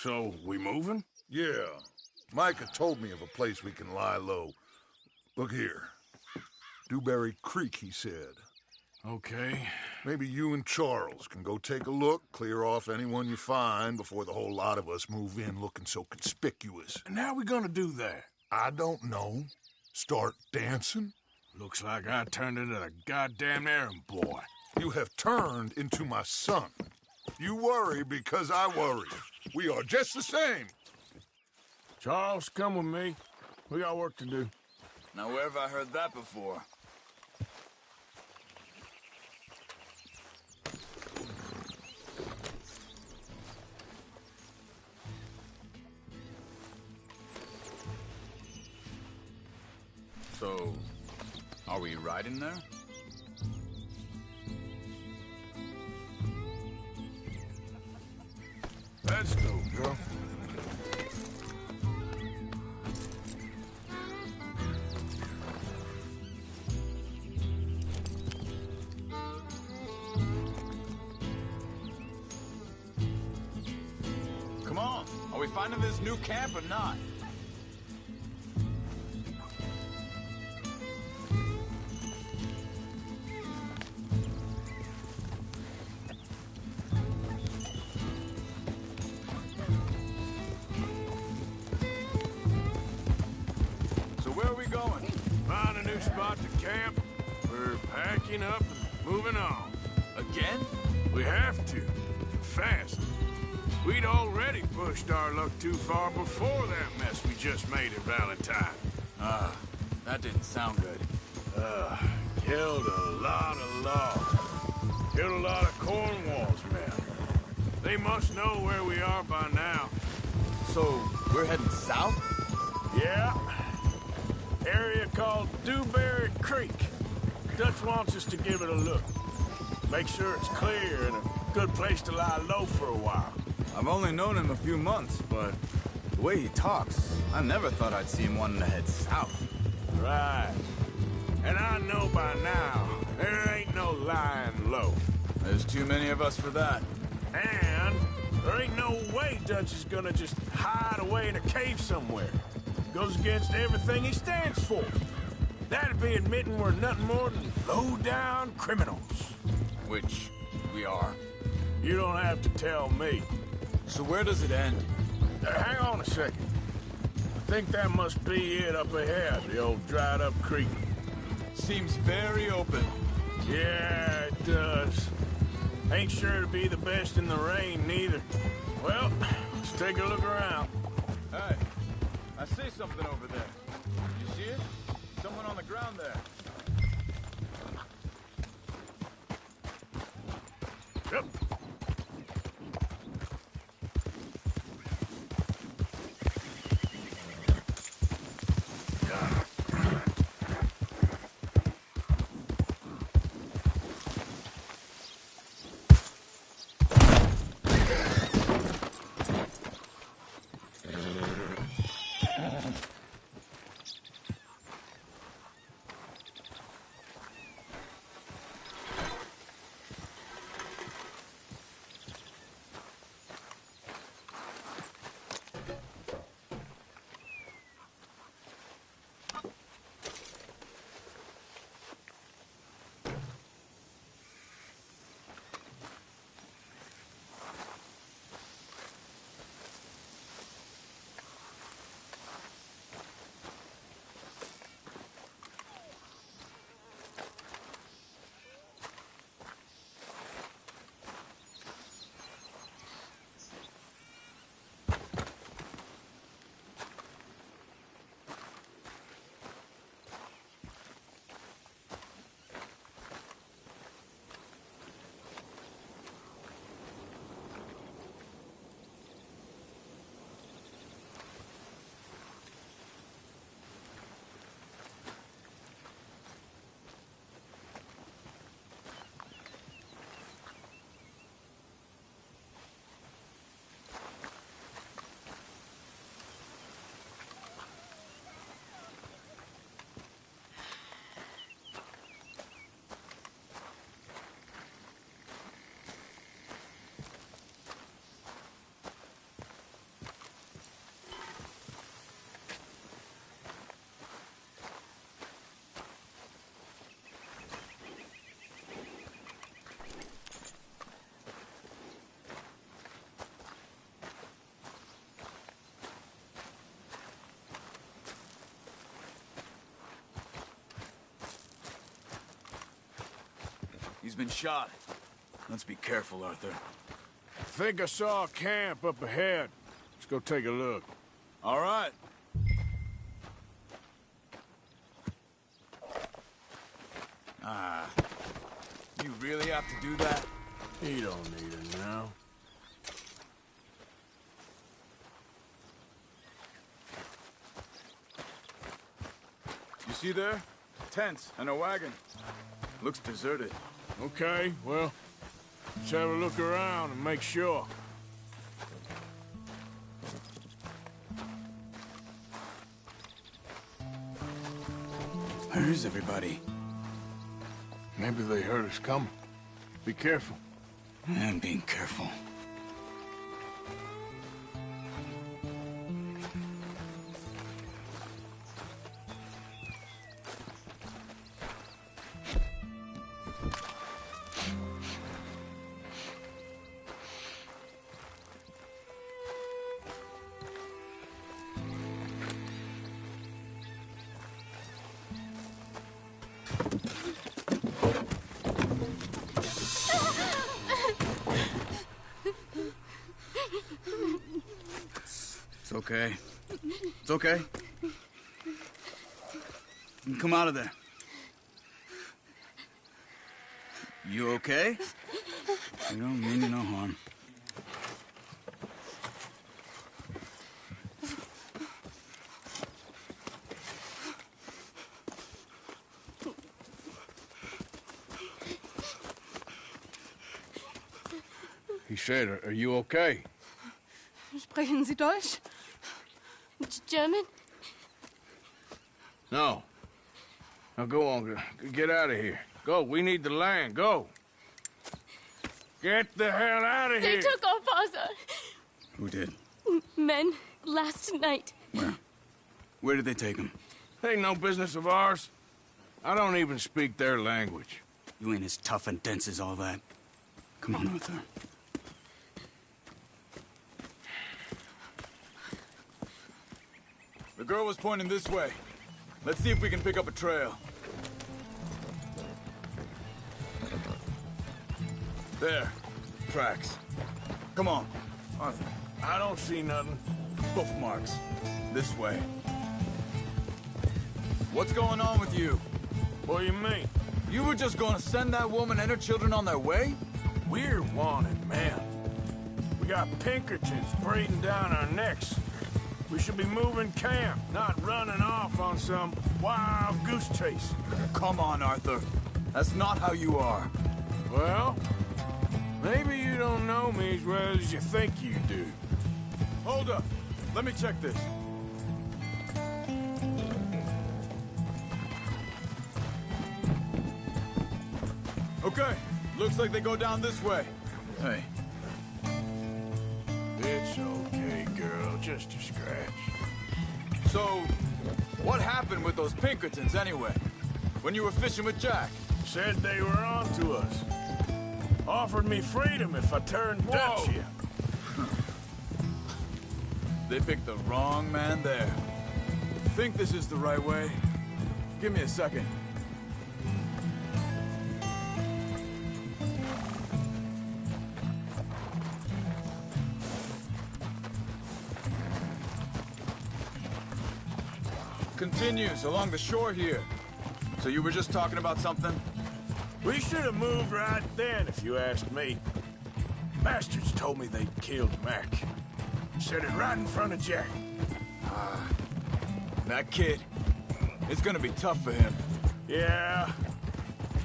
So, we moving? Yeah. Micah told me of a place we can lie low. Look here. Dewberry Creek, he said. Okay. Maybe you and Charles can go take a look, clear off anyone you find before the whole lot of us move in looking so conspicuous. And how we gonna do that? I don't know. Start dancing? Looks like I turned into the goddamn errand boy. You have turned into my son. You worry because I worry. We are just the same. Charles, come with me. We got work to do. Now, where have I heard that before? So, are we riding there? Let's go, girl. Come on, are we finding this new camp or not? Find a new spot to camp. We're packing up and moving on. Again? We have to. Fast. We'd already pushed our luck too far before that mess we just made at Valentine. That didn't sound good. Killed a lot of logs. Killed a lot of Cornwall's men. They must know where we are by now. So, we're heading south? Yeah. Area called Dewberry Creek. Dutch wants us to give it a look. Make sure it's clear and a good place to lie low for a while. I've only known him a few months, but the way he talks, I never thought I'd see him wanting to head south. Right. And I know by now, there ain't no lying low. There's too many of us for that. And there ain't no way Dutch is gonna just hide away in a cave somewhere. Goes against everything he stands for. That'd be admitting we're nothing more than low-down criminals. Which we are. You don't have to tell me. So where does it end? Hang on a second. I think that must be it up ahead, the old dried-up creek. Seems very open. Yeah, it does. Ain't sure to be the best in the rain, neither. Well, let's take a look around. Hey. I see something over there. You see it? Someone on the ground there. Yep. he's been shot. Let's be careful, Arthur. I think I saw a camp up ahead. Let's go take a look. All right. You really have to do that? He don't need it now. You see there? Tents and a wagon. Looks deserted. Okay, well, let's have a look around and make sure. Where is everybody? Maybe they heard us coming. Be careful. I'm being careful. It's okay. It's okay. You can come out of there. You okay? You don't mean you no harm. He said, are you okay? Sprechen Sie Deutsch? German? No. Now go on, get out of here. Go, we need the land, go. Get the hell out of They here. took our father. Who did? Men, last night. Where? Where did they take him? Ain't no business of ours. I don't even speak their language. You ain't as tough and dense as all that. Come on, Arthur. The girl was pointing this way. Let's see if we can pick up a trail. There. Tracks. Come on, Arthur. I don't see nothing. Hoof marks. This way. What's going on with you? What do you mean? You were just gonna send that woman and her children on their way? We're wanted, man. We got Pinkertons breathing down our necks. We should be moving camp, not running off on some wild goose chase. Come on, Arthur. That's not how you are. Well, maybe you don't know me as well as you think you do. Hold up. Let me check this. Okay. Looks like they go down this way. Hey. It's okay, girl. Just a scratch. So, what happened with those Pinkertons anyway? When you were fishing with Jack? Said they were on to us. Offered me freedom if I turned Dutch here. They picked the wrong man there. Think this is the right way? Give me a second. Continues along the shore here. So you were just talking about something? We should have moved right then, if you asked me. Bastards told me they'd killed Mac. Said it right in front of Jack. That kid, it's gonna be tough for him. Yeah,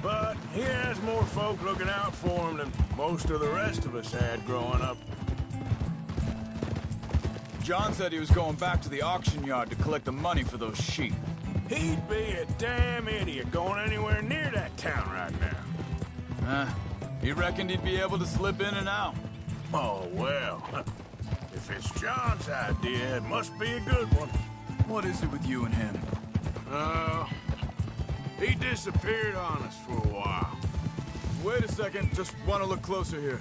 but he has more folk looking out for him than most of the rest of us had growing up. John said he was going back to the auction yard to collect the money for those sheep. He'd be a damn idiot going anywhere near that town right now. He reckoned he'd be able to slip in and out. Oh, well. If it's John's idea, it must be a good one. What is it with you and him? He disappeared on us for a while. Wait a second, just want to look closer here.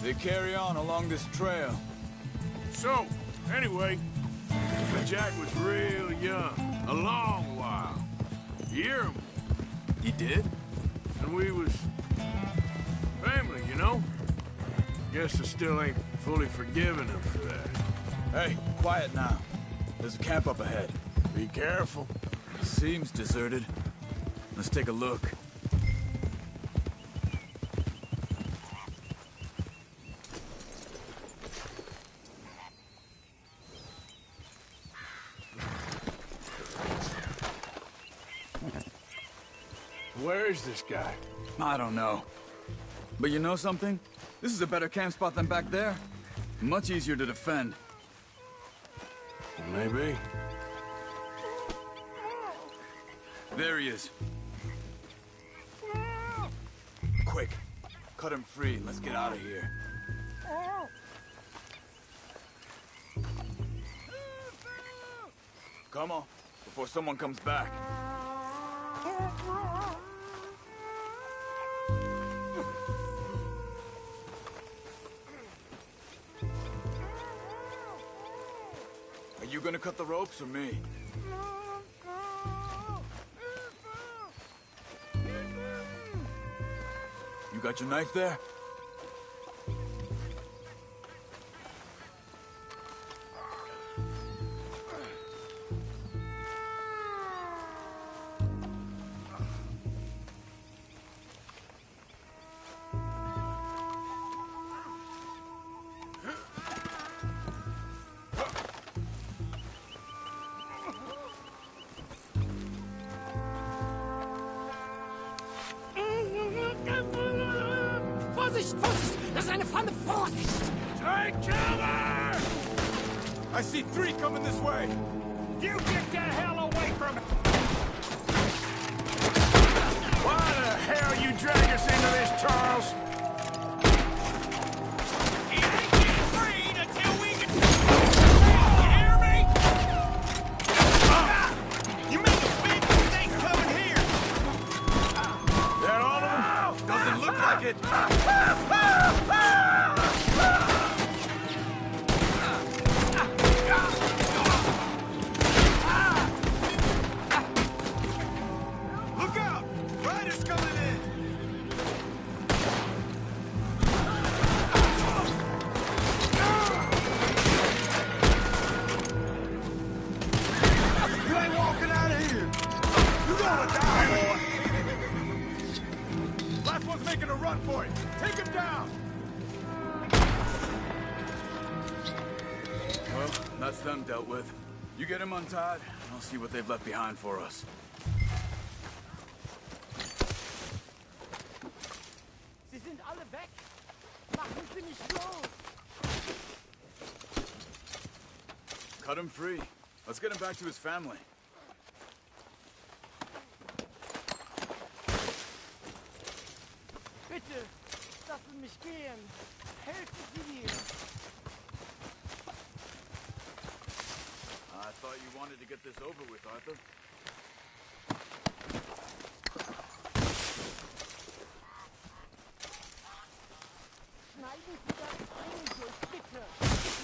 They carry on along this trail. So, anyway, When Jack was real young, a long while. Year or more. You did? And we was family, you know? Guess I still ain't fully forgiven him for that. Hey, quiet now. There's a camp up ahead. Be careful. Seems deserted. Let's take a look. Where is this guy? I don't know. But you know something? This is a better camp spot than back there. Much easier to defend. Maybe. There he is. Quick. Cut him free and let's get out of here. Come on, before someone comes back. Are you gonna cut the ropes or me? You got your knife there? Vorsicht, Vorsicht! Das ist eine Pfanne! Vorsicht! Take cover! I see 3 coming this way! You get the hell away from it! Why the hell you drag us into this, Charles? It ain't getting freed until we can... You hear me? You make a big mistake coming here! That all of them? Doesn't look like it! Look out! Riders coming in! You ain't walking out of here! You gonna die, boy! Last one's making a run for it! Take him down! Well, that's them dealt with. You get him untied, and I'll see what they've left behind for us. Sie sind alle weg! Machen Sie mich los! Cut him free. Let's get him back to his family. Bitte, lassen mich gehen! Helfen Sie mir! I thought you wanted to get this over with, Arthur. Schneiden Sie das Ding durch, bitte!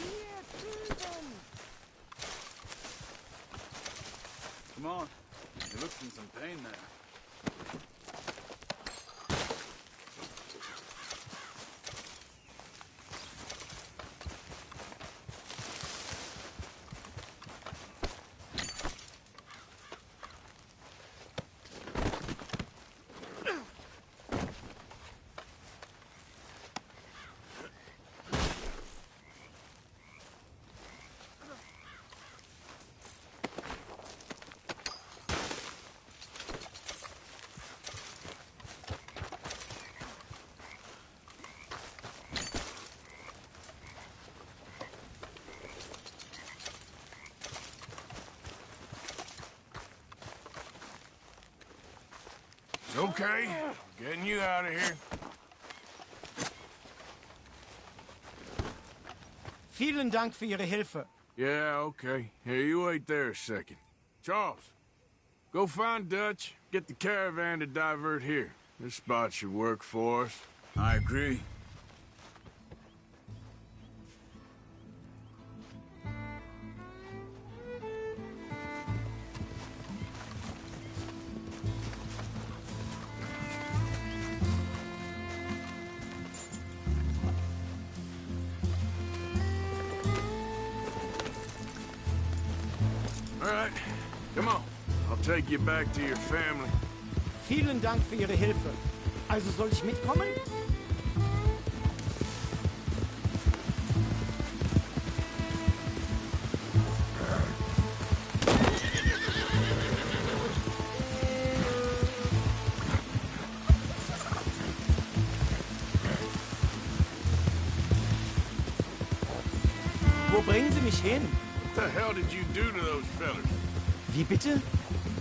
Hier drüben! Come on. He looks in some pain there. It's okay. Getting you out of here. Vielen Dank für Ihre Hilfe. Yeah, okay. Here, you wait there a second. Charles, go find Dutch. Get the caravan to divert here. This spot should work for us. I agree. All right, come on. I'll take you back to your family. Vielen Dank für Ihre Hilfe. Also soll ich mitkommen? Wo bringen Sie mich hin? What the hell did you do to those fellas? Wie bitte?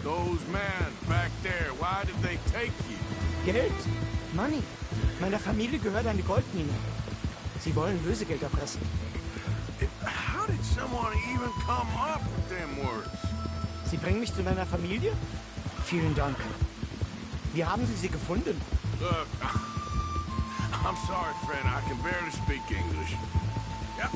Those men back there, why did they take you? Geld? Money. Meiner Familie gehört eine Goldmine. Sie wollen Lösegeld erpressen. How did someone even come up with them words? Sie bringen mich zu meiner Familie? Vielen Dank. Wie haben Sie sie gefunden? Look, I'm sorry, friend. I can barely speak English. Yep.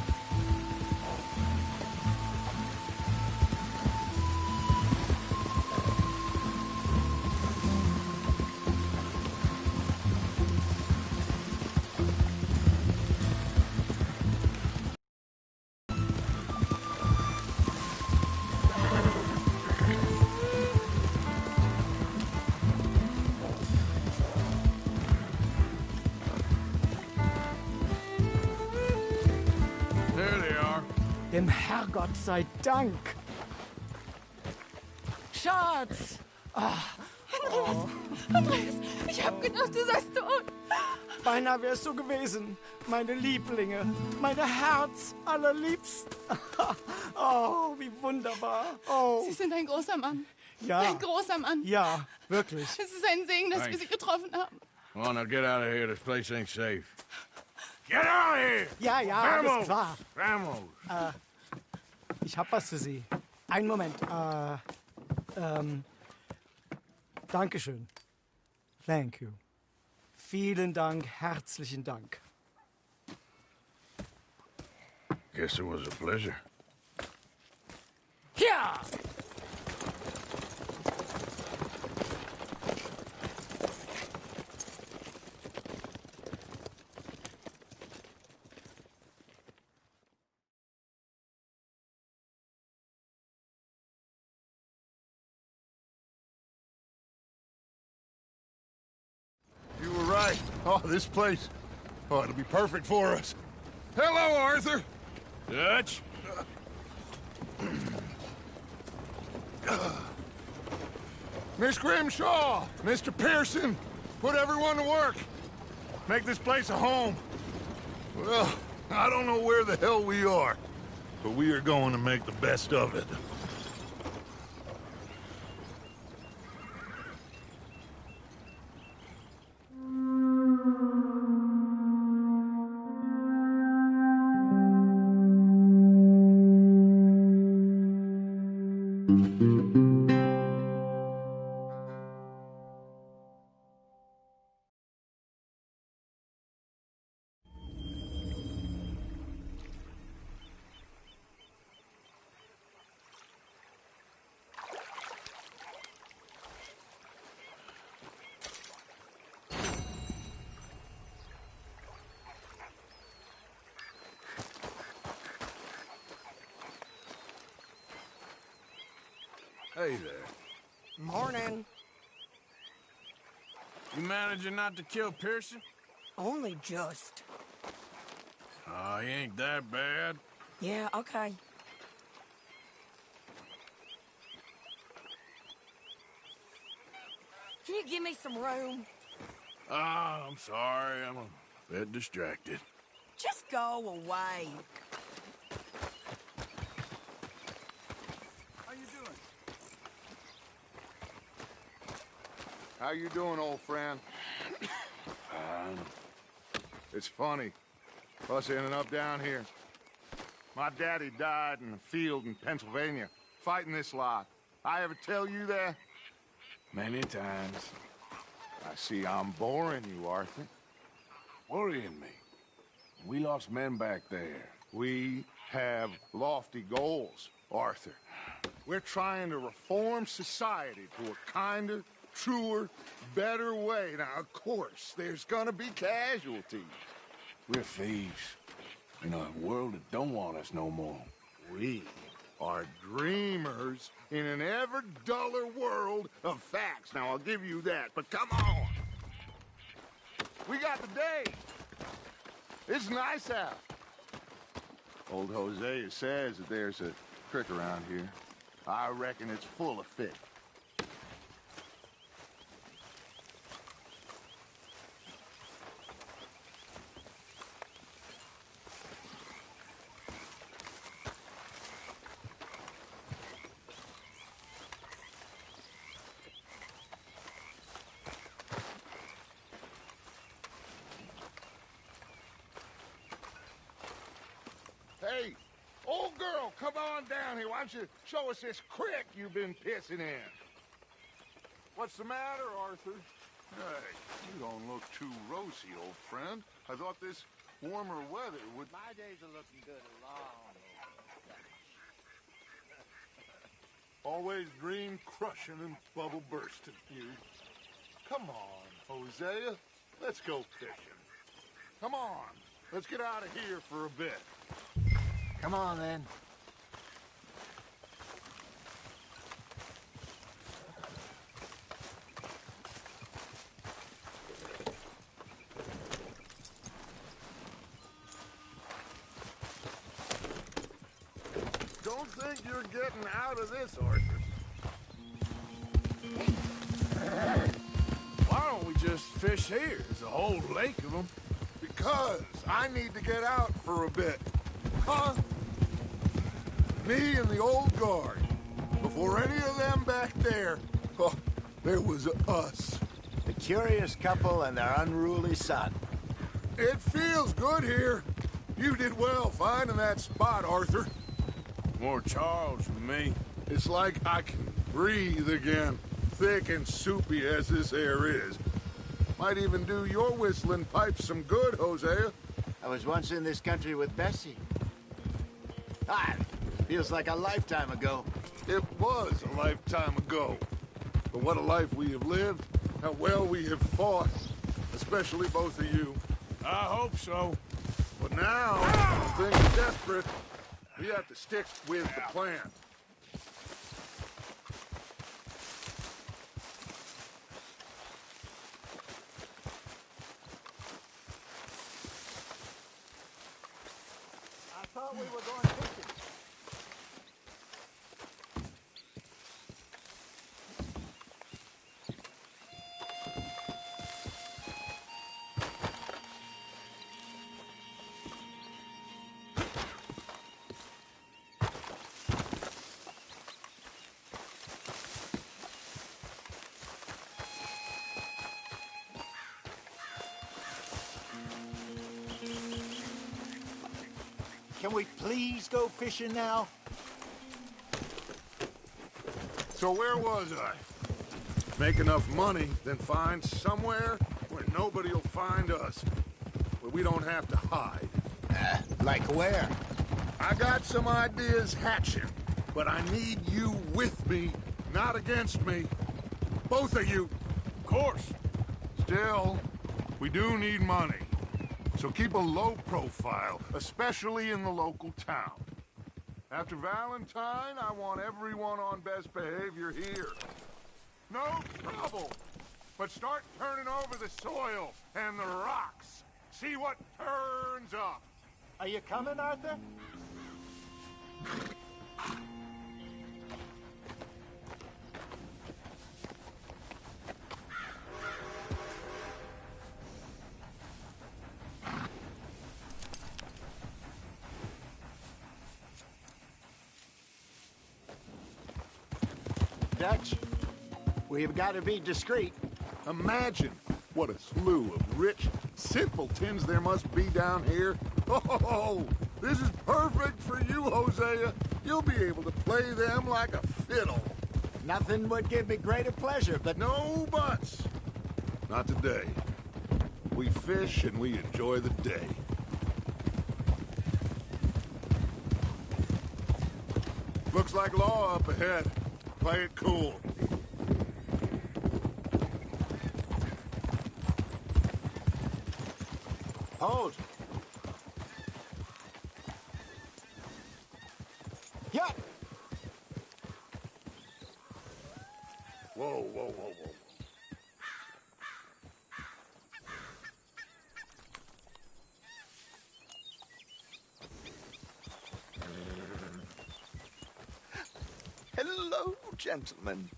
Dem Herrgott sei Dank. Schatz! Andreas, ich hab gedacht, du seist tot. Beinahe wär's so gewesen. Meine Lieblinge, meine Herz allerliebsten. Oh, wie wunderbar. Oh, Sie sind ein großer Mann. ja. Ein großer Mann. Ja, wirklich. Es ist ein Segen, dass wir Sie getroffen haben. Come on, now get out of here. This place ain't safe. Get out of here! Ja, ja, alles klar. Vamos! Ich hab was für Sie. Einen Moment. Dankeschön. Thank you. Vielen Dank, herzlichen Dank. Guess it was a pleasure. Ja! You were right. Oh, this place. Oh, it'll be perfect for us. Hello, Arthur. Dutch? Miss Grimshaw, Mr. Pearson, put everyone to work. Make this place a home. Well, I don't know where the hell we are, but we are going to make the best of it. Hey there. Morning. You managing not to kill Pearson? Only just. Oh, he ain't that bad. Yeah, okay. Can you give me some room? Ah, I'm sorry. I'm a bit distracted. Just go away. How you doing? How you doing, old friend? It's funny, us ending up down here. My daddy died in a field in Pennsylvania, fighting this lot. I ever tell you that? Many times. I see I'm boring you, Arthur. Worrying me. We lost men back there. We have lofty goals, Arthur. We're trying to reform society to a kinder, truer, better way. Now, of course, there's gonna be casualties. We're thieves. In a world that don't want us no more. We? are dreamers in an ever duller world of facts. Now, I'll give you that, but come on. We got the day. It's nice out. Old Hosea says that there's a creek around here. I reckon it's full of fish. Hey, old girl, come on down here. Why don't you show us this creek you've been pissing in? What's the matter, Arthur? Hey, you don't look too rosy, old friend. I thought this warmer weather would... My days are looking good along. Always dream crushing and bubble bursting, you. Come on, Hosea. Let's go fishing. Come on. Let's get out of here for a bit. Come on, then. Don't think you're getting out of this, Arthur. Why don't we just fish here? There's a whole lake of them. Because I need to get out for a bit. Huh? Me and the old guard. Before any of them back there, oh, there was us. The curious couple and their unruly son. It feels good here. You did well finding that spot, Arthur. More Charles than me. It's like I can breathe again, thick and soupy as this air is. Might even do your whistling pipes some good, Hosea. I was once in this country with Bessie. Feels like a lifetime ago. It was a lifetime ago. But what a life we have lived. How well we have fought. Especially both of you. I hope so. But now, when things are desperate, we have to stick with the plan. I thought we were going fishing. Can we please go fishing now? So where was I? Make enough money, then find somewhere where nobody will find us. Where we don't have to hide. Like where? I got some ideas hatching, but I need you with me, not against me. Both of you. Of course. Still, we do need money. So keep a low profile, especially in the local town. After Valentine, I want everyone on best behavior here. No trouble, but start turning over the soil and the rocks. See what turns up. Are you coming, Arthur? Dutch, we've got to be discreet. Imagine what a slew of rich simpletons there must be down here. Oh, this is perfect for you, Hosea. You'll be able to play them like a fiddle. Nothing would give me greater pleasure, but No buts. Not today. We fish and we enjoy the day. Looks like law up ahead. Play it cool. hold. Yup. Hello, gentlemen.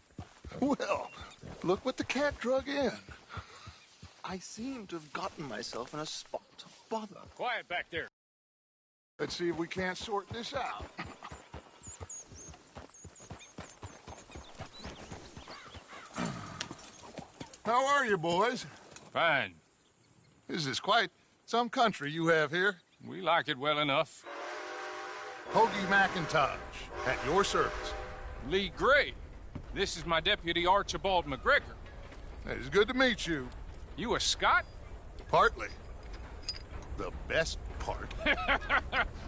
Well, look what the cat drug in. I seem to have gotten myself in a spot of bother. Quiet back there. Let's see if we can't sort this out. How are you, boys? Fine. This is quite some country you have here. We like it well enough. Hoagie McIntosh, at your service. Lee Gray. This is my deputy Archibald McGregor. It's good to meet you. You a Scot? Partly. The best part.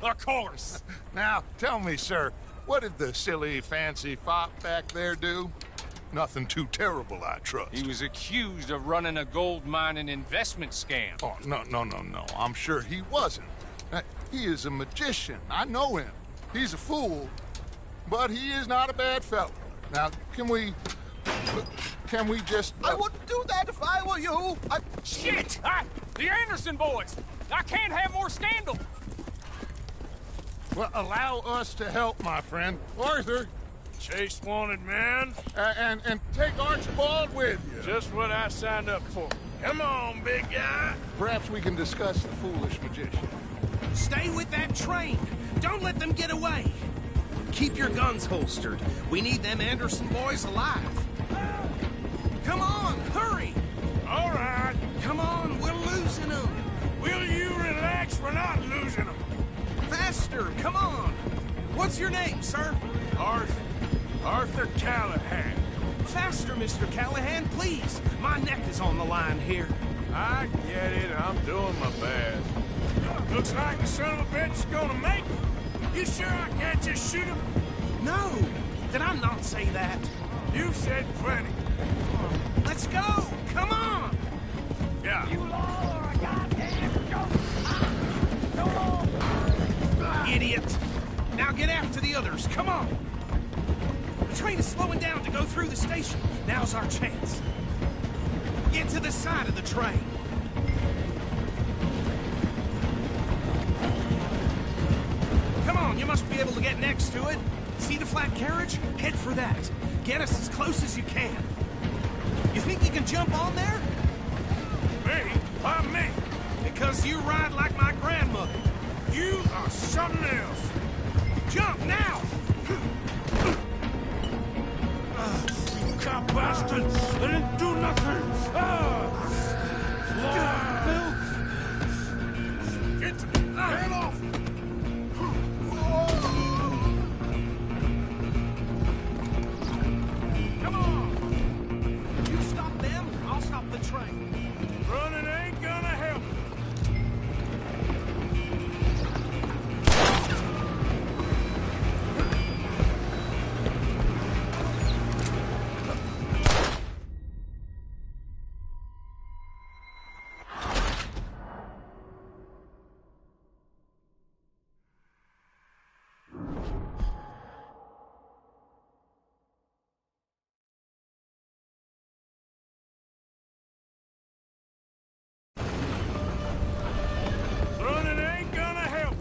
Of course. Now, tell me, sir, what did the silly, fancy fop back there do? Nothing too terrible, I trust. He was accused of running a gold mining investment scam. Oh, no. I'm sure he wasn't. He is a magician. I know him. He's a fool, but he is not a bad fellow. Now, can we just... I wouldn't do that if I were you. Shit! The Anderson boys! I can't have more scandal! Well, allow us to help, my friend. Arthur, Chase wanted man. and take Archibald with you. Just what I signed up for. Come on, big guy. Perhaps we can discuss the foolish magician. Stay with that train. Don't let them get away. Keep your guns holstered. We need them Anderson boys alive. Come on, hurry. All right. Come on, we're losing them. Will you relax? We're not losing them. Faster, come on. What's your name, sir? Arthur Callahan. Faster, Mr. Callahan, please. My neck is on the line here. I get it. I'm doing my best. Looks like the son of a bitch is gonna make it. You sure I can't just shoot him? No, did I not say that? You said plenty. Let's go, come on. Yeah. Idiot. Now get after the others, come on. The train is slowing down to go through the station. Now's our chance. Get to the side of the train. Come on, you must be able to get next to it. See the flat carriage? Head for that. Get us as close as you can. You think you can jump on there? Me? Why me? Because you ride like my grandmother. You are something else. Jump now! You cop bastards! They didn't do nothing! Get to me! Get off! Come on! You stop them, I'll stop the train. Running ain't gonna help. Running ain't gonna help.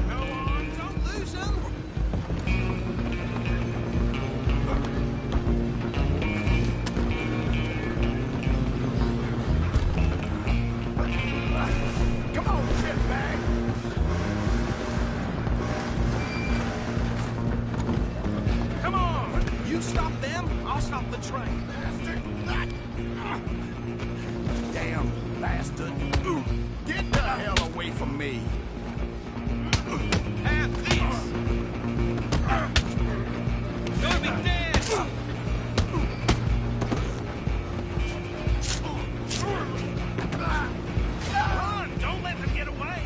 Go on, don't lose them. Come on, shitbag! Come on! You stop them, I'll stop the train. Damn bastard. Get the hell away from me. Have this! Gonna be dead! Run! Don't let them get away!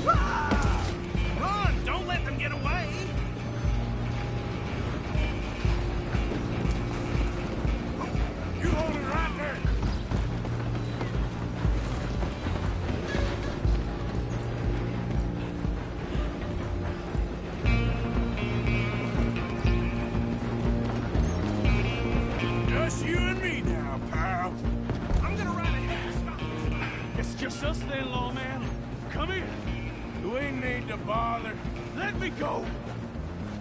Run! Don't let them get away! You hold it right there. Just you and me now, pal. I'm gonna ride ahead. Stop this. It's just us then, lawman. Come here. We need to bother. Let me go.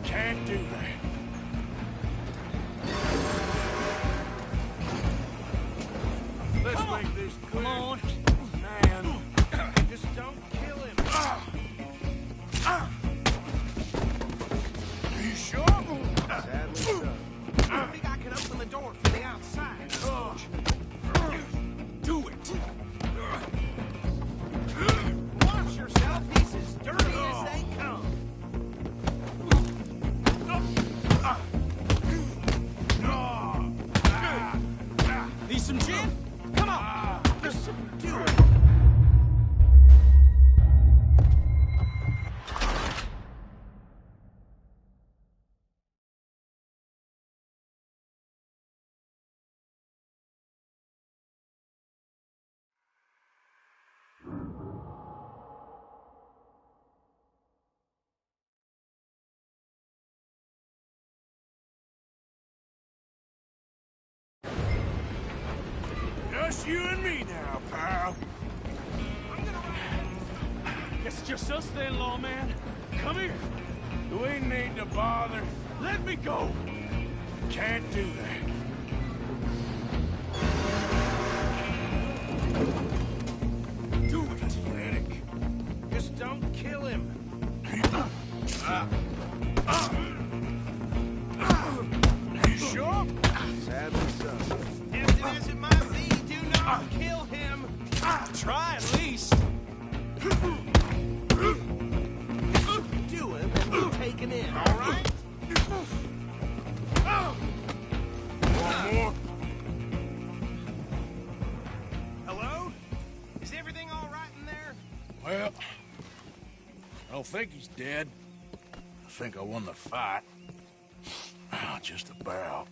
Can't do that. Let's make this clear. Come on. Man. Just don't kill him. Are you sure? Sadly so. I don't think I can open the door from the outside. Do it. Watch yourself. He's as dirty as they come. Need some gin? Come on. Just do it. Just you and me now, pal. It's just us then, lawman. Come here. We need to bother. Let me go. Can't do that. Do it, Pathetic. Just don't kill him. You sure? Sadly so. Tempted as it might be, do not kill him. Try at least. Do him and we'll take him in, all right? One more. Hello? Is everything all right in there? Well, I don't think he's dead. I think I won the fight. Just about.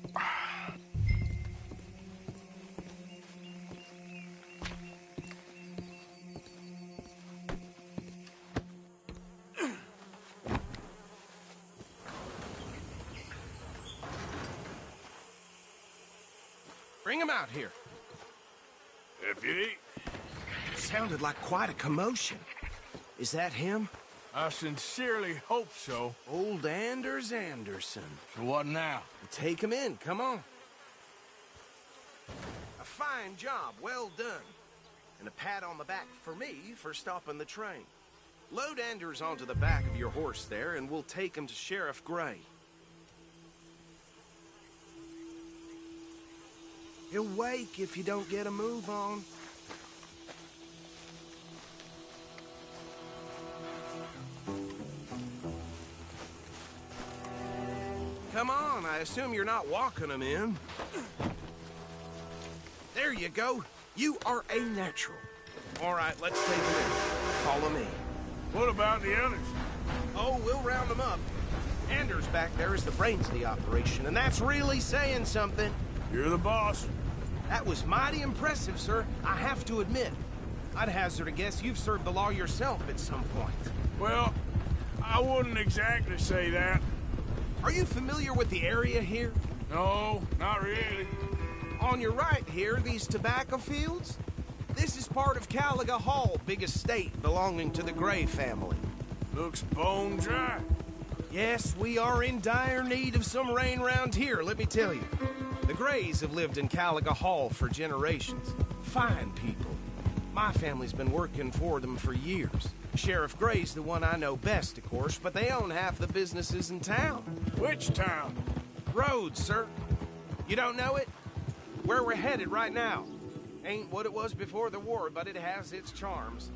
Bring him out here. Deputy, Sounded like quite a commotion. Is that him? I sincerely hope so. Old Anders Anderson. So what now? Take him in, come on. A fine job, well done. And a pat on the back for me for stopping the train. Load Anders onto the back of your horse there, and we'll take him to Sheriff Gray. He'll wake if you don't get a move on. Come on, I assume you're not walking him in. There you go. You are a natural. All right, let's take him in. Follow me. What about the others? Oh, we'll round them up. Anders back there is the brains of the operation, and that's really saying something. You're the boss. That was mighty impressive, sir. I have to admit. I'd hazard a guess you've served the law yourself at some point. Well, I wouldn't exactly say that. Are you familiar with the area here? No, not really. On your right here, these tobacco fields? This is part of Caliga Hall, big estate belonging to the Gray family. Looks bone dry. Yes, we are in dire need of some rain round here, let me tell you. The Grays have lived in Caliga Hall for generations. Fine people. My family's been working for them for years. Sheriff Gray's the one I know best, of course, but they own half the businesses in town. Which town? Rhodes, sir. You don't know it? Where we're headed right now. Ain't what it was before the war, but it has its charms.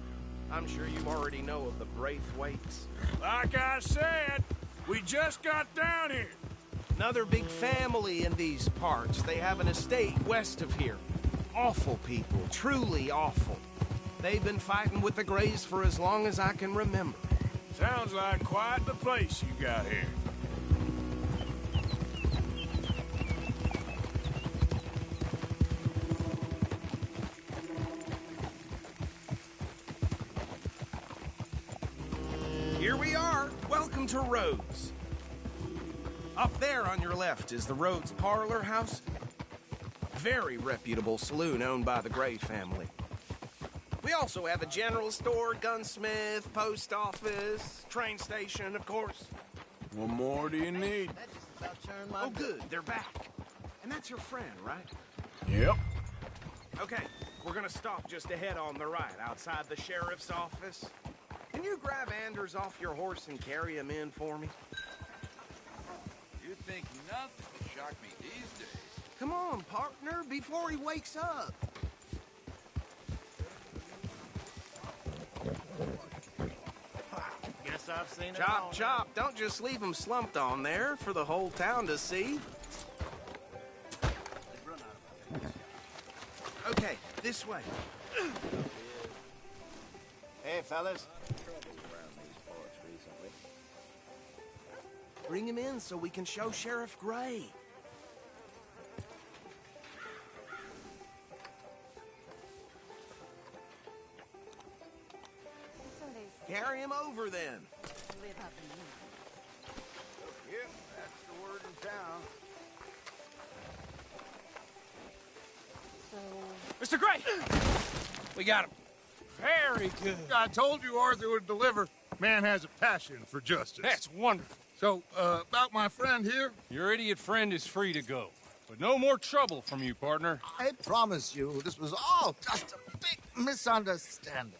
I'm sure you already know of the Braithwaites. Like I said, we just got down here. Another big family in these parts. They have an estate west of here. Awful people, truly awful. They've been fighting with the Greys for as long as I can remember. Sounds like quite the place you got here. Here we are. Welcome to Rhodes. Up there on your left is the Rhodes Parlor House. Very reputable saloon owned by the Gray family. We also have a general store, gunsmith, post office, train station, of course. What more do you need? Oh, good. They're back. And that's your friend, right? Yep. Okay, we're gonna stop just ahead on the right, outside the sheriff's office. Can you grab Anders off your horse and carry him in for me? You think nothing will shock me these days. Come on, partner, before he wakes up. Guess I've seen it Chop, all. chop. Don't just leave him slumped on there for the whole town to see. Okay, this way. Hey, fellas. Bring him in so we can show Sheriff Gray. Carry him over then. Yep, that's the word in town. Mr. Gray! We got him. Very good. I told you Arthur would deliver. Man has a passion for justice. That's wonderful. So, about my friend here? Your idiot friend is free to go. But no more trouble from you, partner. I promise you, this was all just a big misunderstanding.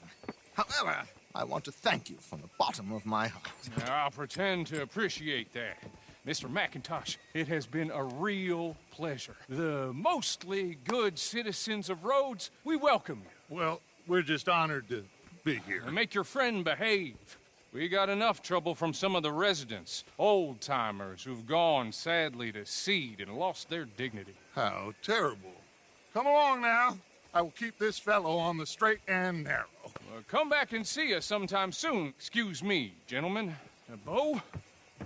However, I want to thank you from the bottom of my heart. I'll pretend to appreciate that. Mr. McIntosh, it has been a real pleasure. The mostly good citizens of Rhodes, we welcome you. Well, we're just honored to be here. And make your friend behave. We got enough trouble from some of the residents, old-timers who've gone, sadly, to seed and lost their dignity. How terrible. Come along now. I will keep this fellow on the straight and narrow. Come back and see us sometime soon. Excuse me, gentlemen. Bo,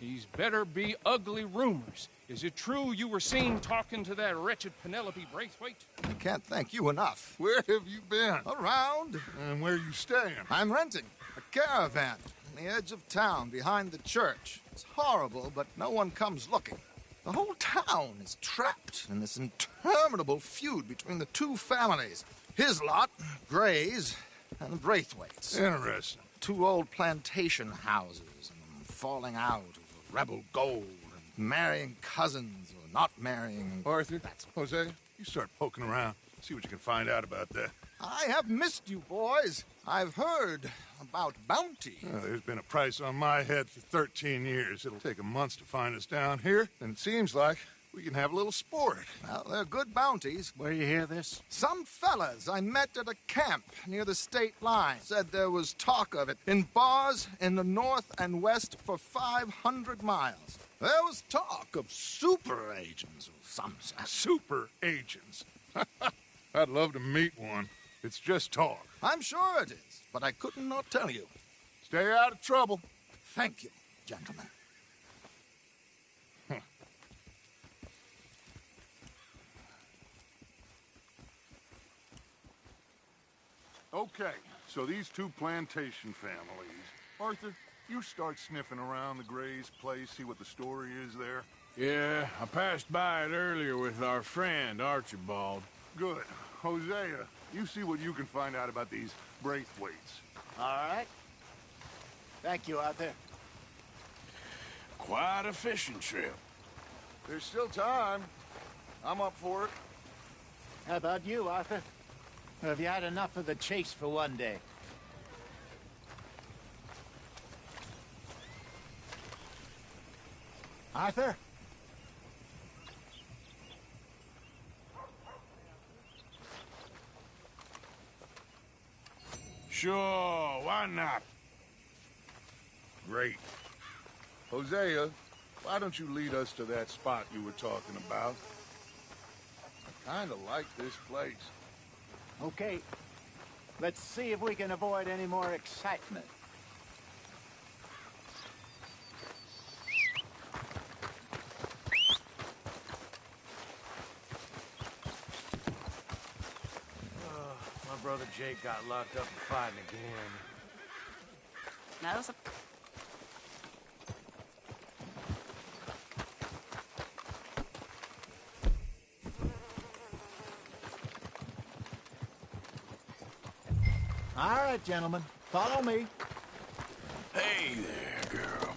these better be ugly rumors. Is it true you were seen talking to that wretched Penelope Braithwaite? I can't thank you enough. Where have you been? Around. And where you staying? I'm renting a caravan on the edge of town behind the church. It's horrible, but no one comes looking. The whole town is trapped in this interminable feud between the two families. His lot, Gray's, and the Braithwaites. Interesting. Two old plantation houses and falling out over rebel gold and marrying cousins or not marrying. Arthur, Jose, you start poking around. See what you can find out about that. I have missed you, boys. I've heard about bounty. There's been a price on my head for 13 years. It'll take a month to find us down here, and it seems like we can have a little sport. Well, they're good bounties. Where you hear this? Some fellas I met at a camp near the state line said there was talk of it in bars in the north and west for 500 miles. There was talk of super agents of some sort. Super agents. I'd love to meet one. It's just talk. I'm sure it is, but I couldn't not tell you. Stay out of trouble. Thank you, gentlemen. Okay, so these two plantation families. Arthur, you start sniffing around the Gray's place, see what the story is there. Yeah, I passed by it earlier with our friend, Archibald. Good. Hosea, you see what you can find out about these Braithwaites. All right. Thank you, Arthur. Quite a fishing trip. There's still time. I'm up for it. How about you, Arthur? Or have you had enough of the chase for one day? Arthur? Sure, why not? Great. Hosea, why don't you lead us to that spot you were talking about? I kinda like this place. Okay. Let's see if we can avoid any more excitement. My brother Jake got locked up for fighting again. Na, das All right, gentlemen. Follow me. Hey there, girl.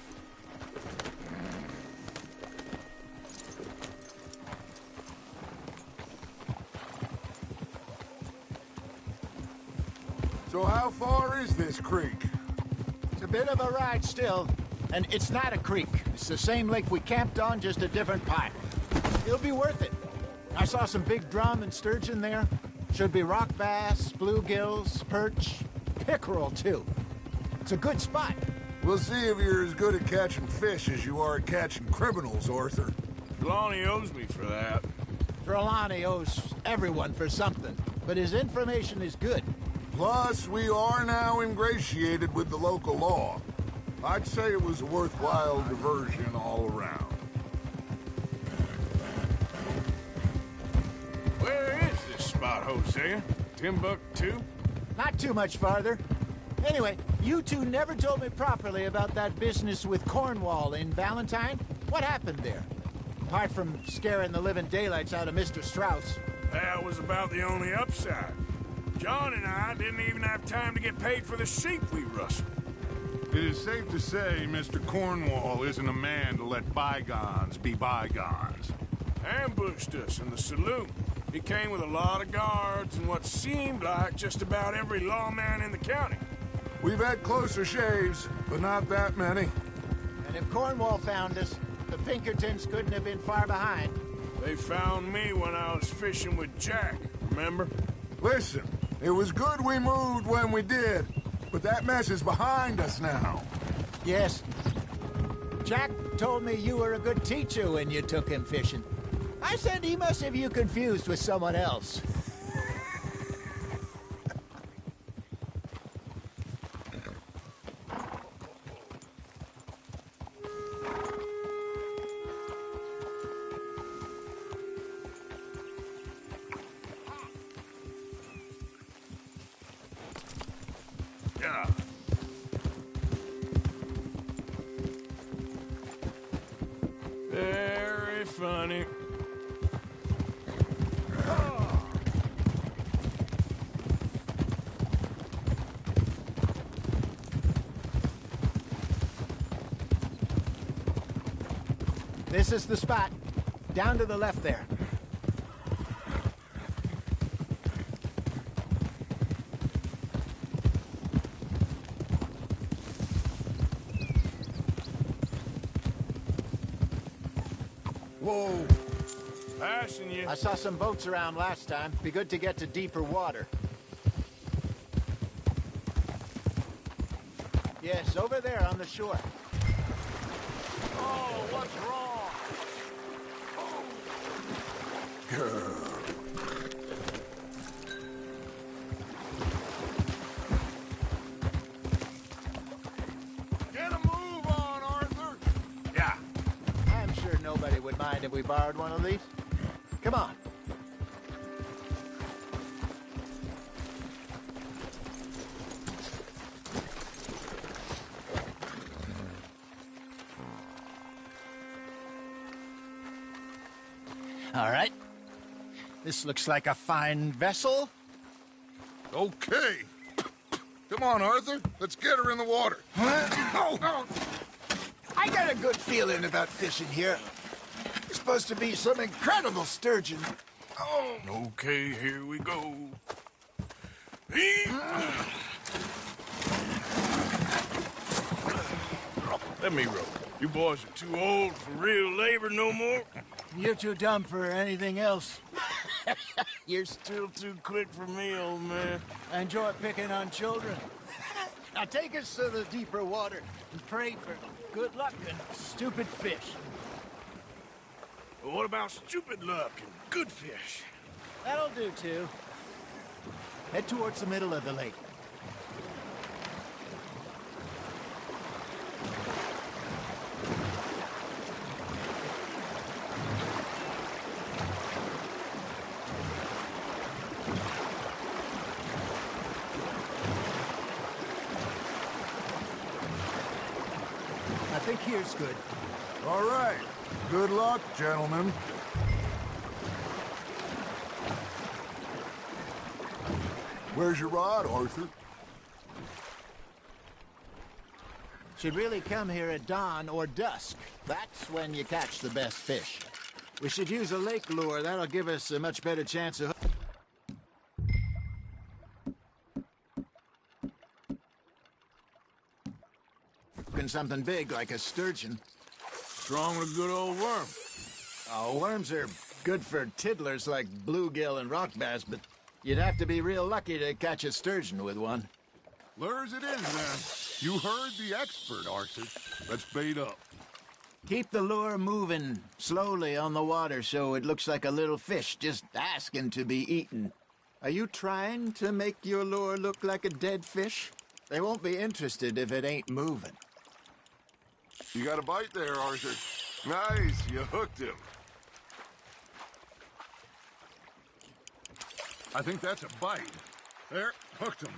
So how far is this creek? It's a bit of a ride still, and it's not a creek. It's the same lake we camped on, just a different pipe. It'll be worth it. I saw some big drum and sturgeon there. Should be rock bass, bluegills, perch, pickerel, too. It's a good spot. We'll see if you're as good at catching fish as you are at catching criminals, Arthur. Lonnie owes me for that. Trelawney owes everyone for something, but his information is good. Plus, we are now ingratiated with the local law. I'd say it was a worthwhile diversion all around. Where is this spot, Hosea? Timbuktu? Not too much farther. Anyway, you two never told me properly about that business with Cornwall in Valentine. What happened there? Apart from scaring the living daylights out of Mr. Strauss. That was about the only upside. John and I didn't even have time to get paid for the sheep we rustled. It is safe to say Mr. Cornwall isn't a man to let bygones be bygones. Ambushed us in the saloon. He came with a lot of guards and what seemed like just about every lawman in the county. We've had closer shaves, but not that many. And if Cornwall found us, the Pinkertons couldn't have been far behind. They found me when I was fishing with Jack, remember? Listen, it was good we moved when we did, but that mess is behind us now. Yes. Jack told me you were a good teacher when you took him fishing. I said he must have you confused with someone else. Yeah. Very funny. This is the spot. Down to the left there. Whoa. Passing you. I saw some boats around last time. Be good to get to deeper water. Yes, over there on the shore. Oh, what's wrong? Girl. Get a move on, Arthur. Yeah. I'm sure nobody would mind if we borrowed one of these. Come on. All right. This looks like a fine vessel. Okay. Come on, Arthur. Let's get her in the water. Oh. I got a good feeling about fishing here. It's supposed to be some incredible sturgeon. Oh. Okay, here we go. Let me row. You boys are too old for real labor no more. You're too dumb for anything else. You're still too quick for me, old man. I enjoy picking on children. Now take us to the deeper water and pray for good luck and stupid fish. Well, what about stupid luck and good fish? That'll do, too. Head towards the middle of the lake. I think here's good. All right. Good luck, gentlemen. Where's your rod, Arthur? Should really come here at dawn or dusk. That's when you catch the best fish. We should use a lake lure. That'll give us a much better chance of hooking something big like a sturgeon. What's wrong with a good old worm? Oh, worms are good for tiddlers like bluegill and rock bass, but you'd have to be real lucky to catch a sturgeon with one. Lures it is, then. You heard the expert, Arthur. Let's bait up. Keep the lure moving slowly on the water so it looks like a little fish just asking to be eaten. Are you trying to make your lure look like a dead fish? They won't be interested if it ain't moving. You got a bite there, Arthur. Nice, you hooked him. I think that's a bite. There, hooked him.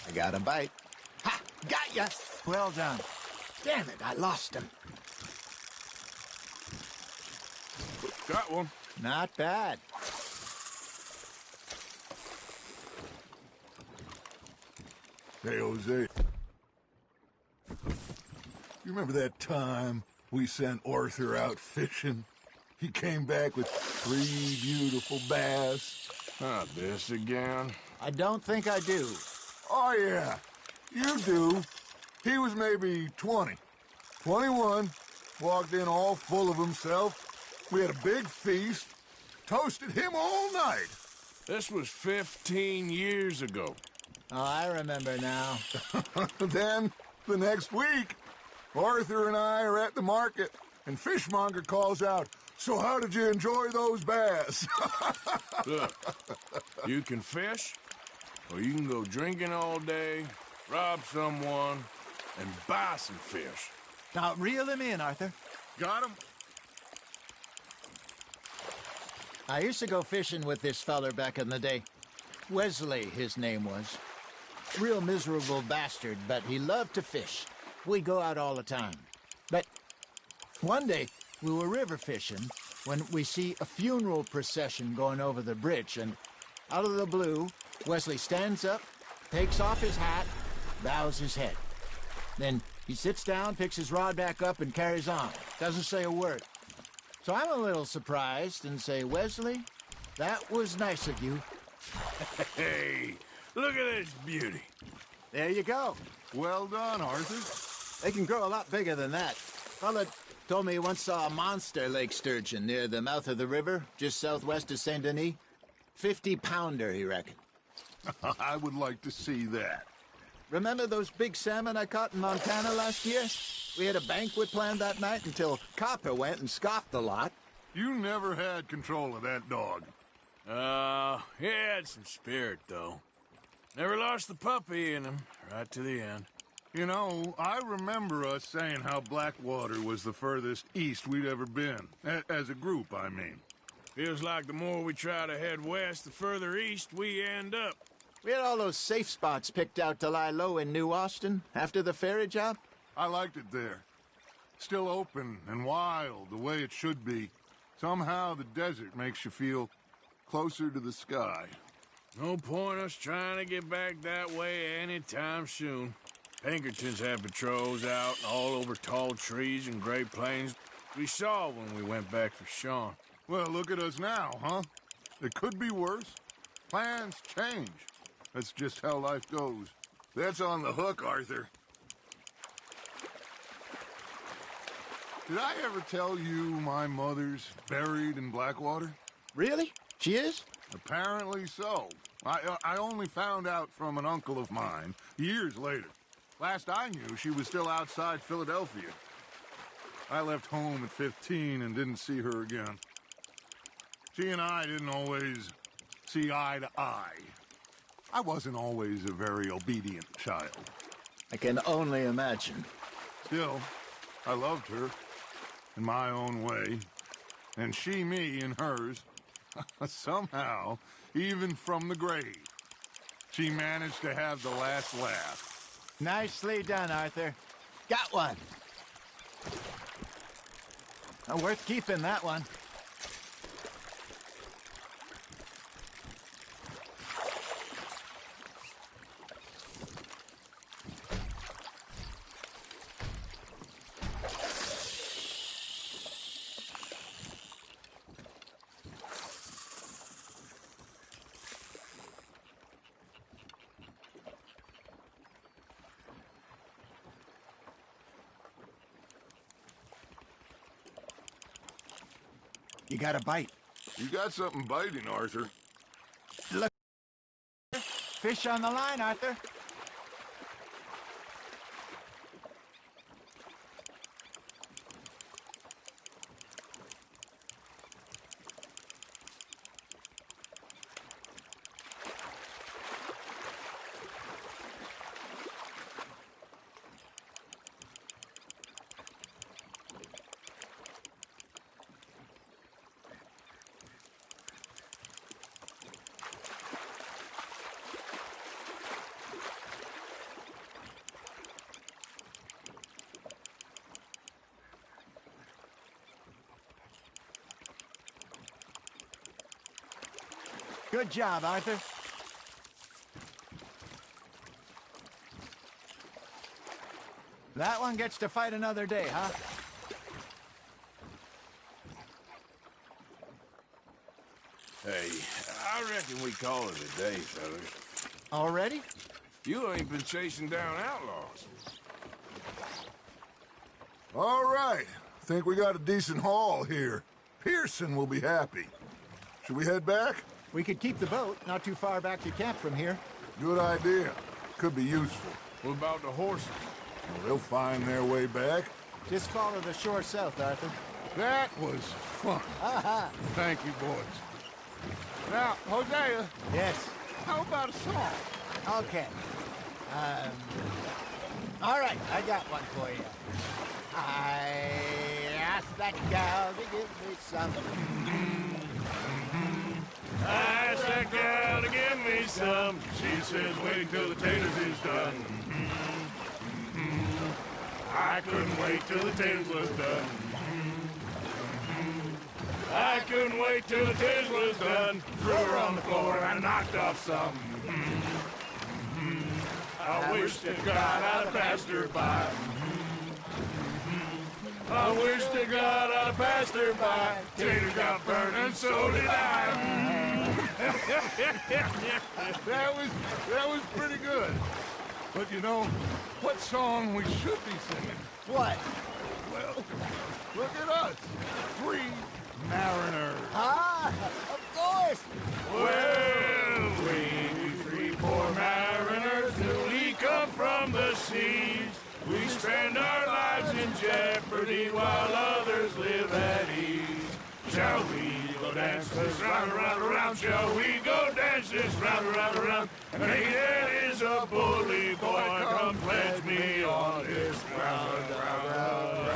I got a bite. Ha! Got ya! Well done. Damn it, I lost him. Got one. Not bad. Hey, Jose. You remember that time we sent Arthur out fishing? He came back with 3 beautiful bass. Not this again. I don't think I do. Oh, yeah. You do. He was maybe 20. 21. Walked in all full of himself. We had a big feast. Toasted him all night. This was 15 years ago. Oh, I remember now. Then, the next week, Arthur and I are at the market, and Fishmonger calls out, "So how did you enjoy those bass?" Look, you can fish, or you can go drinking all day, rob someone, and buy some fish. Now, reel him in, Arthur. Got him? I used to go fishing with this feller back in the day. Wesley, his name was. Real miserable bastard, but he loved to fish. We'd go out all the time. But one day, we were river fishing when we see a funeral procession going over the bridge, and out of the blue, Wesley stands up, takes off his hat, bows his head. Then he sits down, picks his rod back up, and carries on. Doesn't say a word. So I'm a little surprised and say, "Wesley, that was nice of you." Hey, look at this beauty. There you go. Well done, Arthur. They can grow a lot bigger than that. Fella told me he once saw a monster lake sturgeon near the mouth of the river, just southwest of Saint Denis. 50-pounder, he reckoned. I would like to see that. Remember those big salmon I caught in Montana last year? We had a banquet planned that night until Copper went and scoffed a lot. You never had control of that dog. He had some spirit, though. Never lost the puppy in him, right to the end. You know, I remember us saying how Blackwater was the furthest east we'd ever been. As a group, I mean. Feels like the more we try to head west, the further east we end up. We had all those safe spots picked out to lie low in New Austin after the ferry job. I liked it there. Still open and wild, the way it should be. Somehow the desert makes you feel closer to the sky. No point us trying to get back that way anytime soon. Pinkertons had patrols out all over tall trees and Great Plains. We saw when we went back for Sean. Well, look at us now, huh? It could be worse. Plans change. That's just how life goes. That's on the hook, Arthur. Did I ever tell you my mother's buried in Blackwater? Really? She is? Apparently so. I only found out from an uncle of mine years later. Last I knew, she was still outside Philadelphia. I left home at 15 and didn't see her again. She and I didn't always see eye to eye. I wasn't always a very obedient child. I can only imagine. Still, I loved her in my own way, and she me in hers. Somehow, even from the grave, she managed to have the last laugh. Nicely done, Arthur. Got one. Worth keeping, that one. You got a bite. You got something biting, Arthur. Look. Fish on the line, Arthur. Good job, Arthur. That one gets to fight another day, huh? Hey, I reckon we call it a day, fellas. Already? You ain't been chasing down outlaws. All right. Think we got a decent haul here. Pearson will be happy. Should we head back? We could keep the boat not too far back to camp from here. Good idea. Could be useful. What about the horses? Well, they'll find their way back. Just follow the shore south, Arthur. That was fun. Thank you, boys. Now, Hosea. Yes. How about a song? Okay. All right, I got one for you. I asked that gal to give me some. I asked that gal to give me some. She says wait till the taters is done. I couldn't wait till the taters was done. I couldn't wait till the taters was done. Threw her on the floor and I knocked off some. I wish to God I'd have passed her by. I wish to God I'd have passed her by. Tater got burned and so did I. That was pretty good. But you know, what song we should be singing? What? Well, look at us. 3 mariners. Ah, of course. Well, we 3 poor mariners newly come from the seas. We spend our lives in jeopardy while others live at ease. Shall we go dance this round, around, around? Shall we go dance this round, around, around? And it is a bully boy, come pledge me on this ground, round.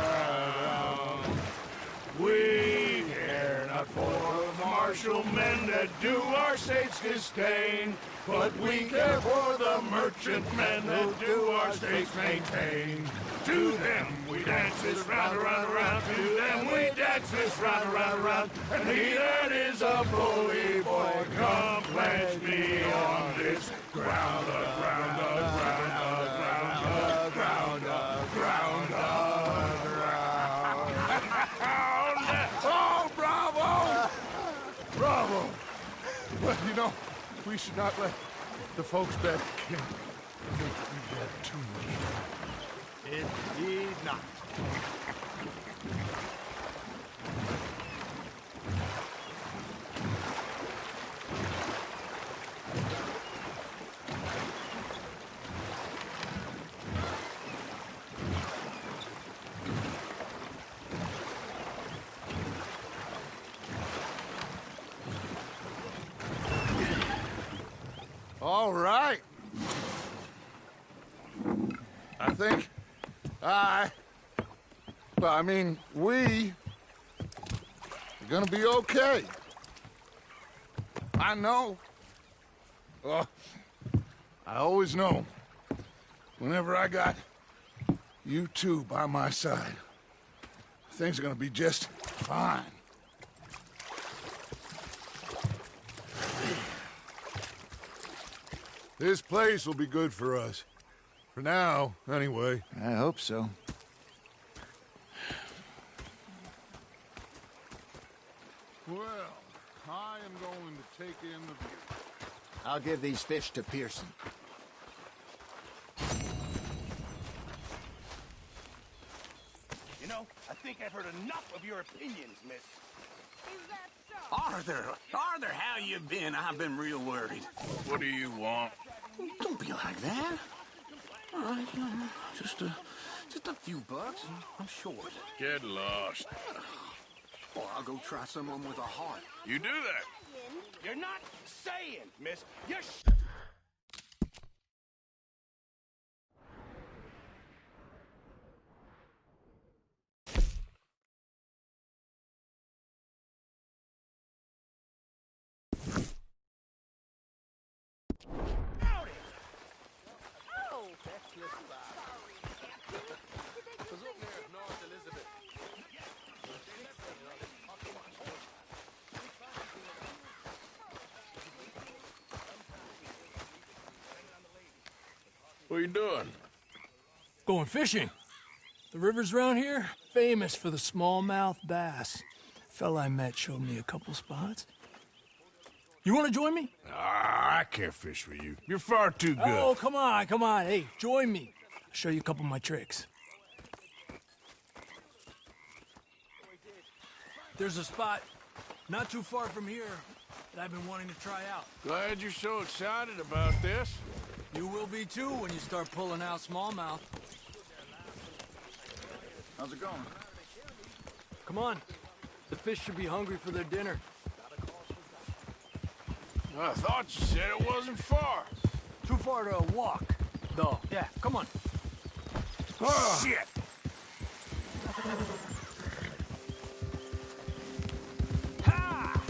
We care not for the marsh commercial men that do our state's disdain. But we care for the merchant men that do our states maintain. To them we dance this round, around, around. To them we dance this round, around, around. And he that is a bully boy, come pledge me on this ground, ground, ground, ground, ground, ground, ground. Oh, bravo! Bravo! Well, you know, we should not let the folks back think we had too much. Indeed not. All right. I think we are gonna be okay. I know. I always know. Whenever I got you two by my side, things are gonna be just fine. This place will be good for us. For now, anyway. I hope so. Well, I am going to take in the view. I'll give these fish to Pearson. You know, I think I've heard enough of your opinions, miss. Is that so? Arthur, how you been? I've been real worried. What do you want? Don't be like that. All right, just a few bucks. I'm short. Get lost. Or I'll go try someone with a heart. You do that. You're not saying, miss. You're What are you doing? Going fishing. The rivers around here, famous for the smallmouth bass. Fella I met showed me a couple spots. You want to join me? I can't fish with you. You're far too good. Oh, come on. Hey, join me. I'll show you a couple of my tricks. There's a spot not too far from here that I've been wanting to try out. Glad you're so excited about this. You will be too when you start pulling out smallmouth. How's it going? Come on. The fish should be hungry for their dinner. I thought you said it wasn't far. Too far to walk, though. Yeah, come on. Oh, shit! Ha!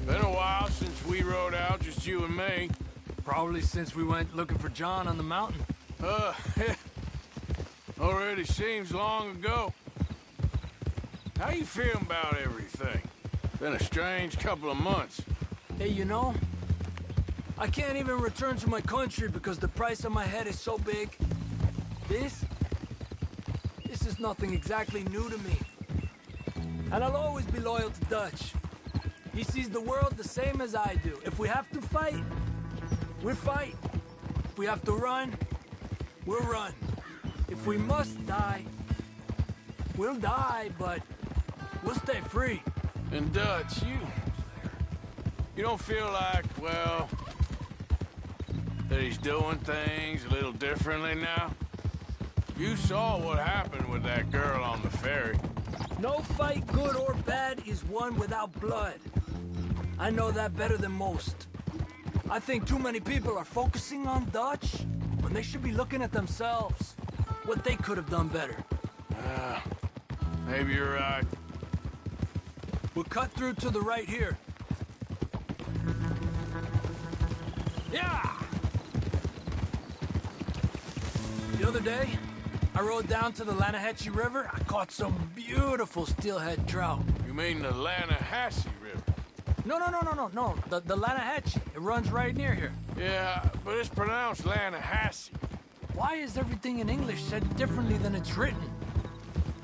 Been a while since we rode out, just you and me. Probably since we went looking for John on the mountain. Already seems long ago. How you feeling about everything? Been a strange couple of months. Hey, you know, I can't even return to my country because the price on my head is so big. This is nothing exactly new to me. And I'll always be loyal to Dutch. He sees the world the same as I do. If we have to fight, we'll fight. If we have to run, we'll run. If we must die, we'll die, but we'll stay free. And Dutch, you don't feel like, well, that he's doing things a little differently now? You saw what happened with that girl on the ferry. No fight, good or bad, is won without blood. I know that better than most. I think too many people are focusing on Dutch when they should be looking at themselves. What they could have done better. Maybe you're right. We'll cut through to the right here. Yeah! The other day, I rode down to the Lanahatchee River. I caught some beautiful steelhead trout. You mean the Lanahatchee River? No. The Lanahatchee. It runs right near here. Yeah, but it's pronounced Lanahatchee. Why is everything in English said differently than it's written?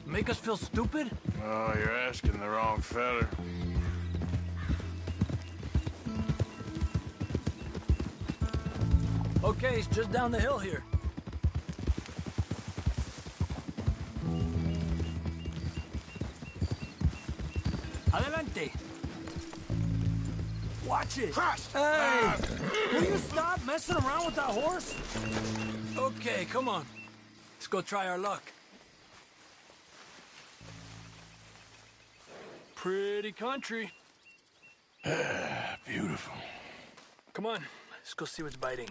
Make us feel stupid? Oh, you're asking the wrong fella. Okay, it's just down the hill here. Adelante. Watch it. Hey, will you stop messing around with that horse? Okay, come on. Let's go try our luck. Pretty country. Beautiful. Come on, let's go see what's biting.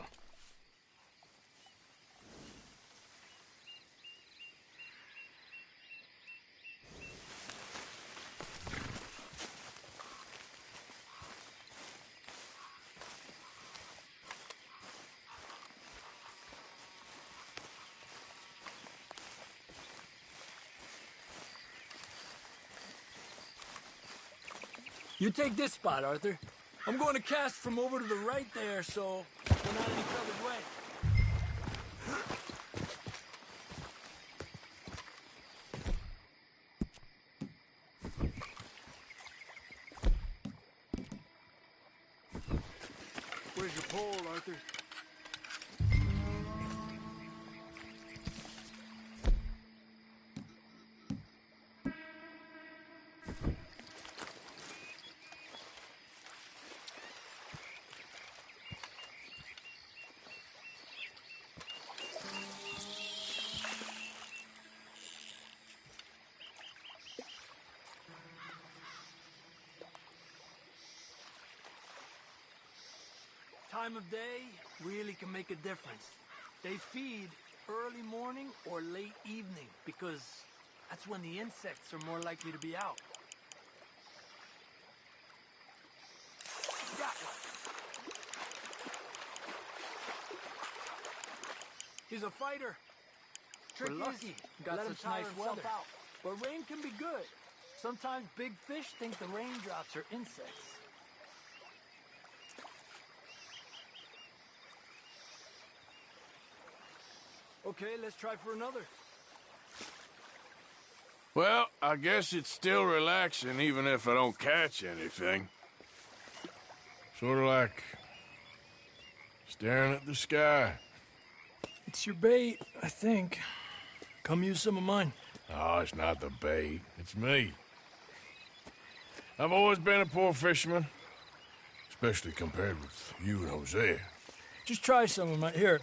You take this spot, Arthur. I'm going to cast from over to the right there, so we're not in each other's way. Where's your pole, Arthur? Time of day really can make a difference. They feed early morning or late evening because that's when the insects are more likely to be out. Got one. He's a fighter. Trick We're lucky. Got Let him such tire nice himself weather. out. But rain can be good. Sometimes big fish think the raindrops are insects. Okay, let's try for another. Well, I guess it's still relaxing even if I don't catch anything. Sort of like staring at the sky. It's your bait, I think. Come use some of mine. Oh, it's not the bait. It's me. I've always been a poor fisherman. Especially compared with you and Hosea. Just try some of mine. Here.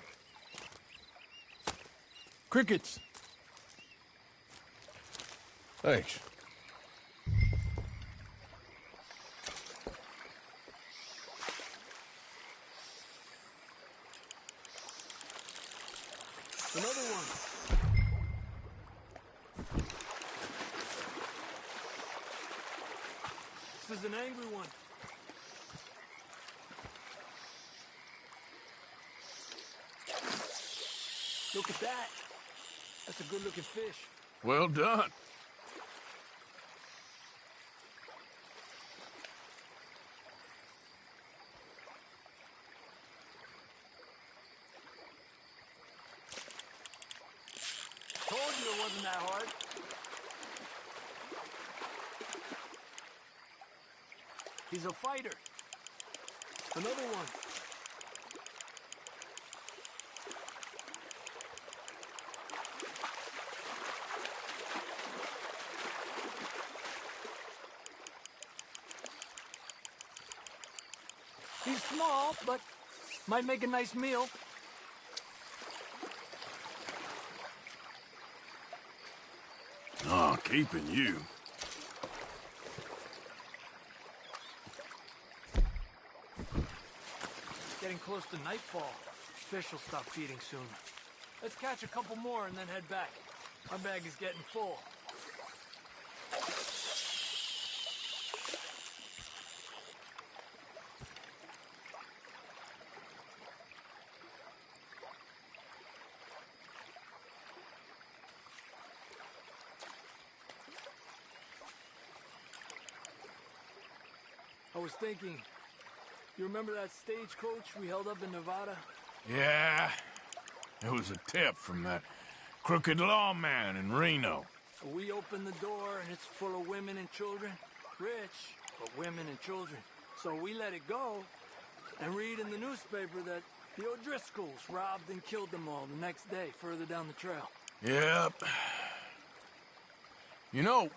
Crickets. Thanks. Another one. This is an angry one. Look at that. That's a good-looking fish. Well done. Told you it wasn't that hard. He's a fighter. Another one. He's small, but might make a nice meal. Oh, keeping you. Getting close to nightfall. Fish will stop feeding soon. Let's catch a couple more and then head back. My bag is getting full. I was thinking, you remember that stagecoach we held up in Nevada? Yeah, it was a tip from that crooked lawman in Reno. We opened the door and it's full of women and children. Rich, but women and children. So we let it go and read in the newspaper that the O'Driscolls robbed and killed them all the next day further down the trail. Yep. You know,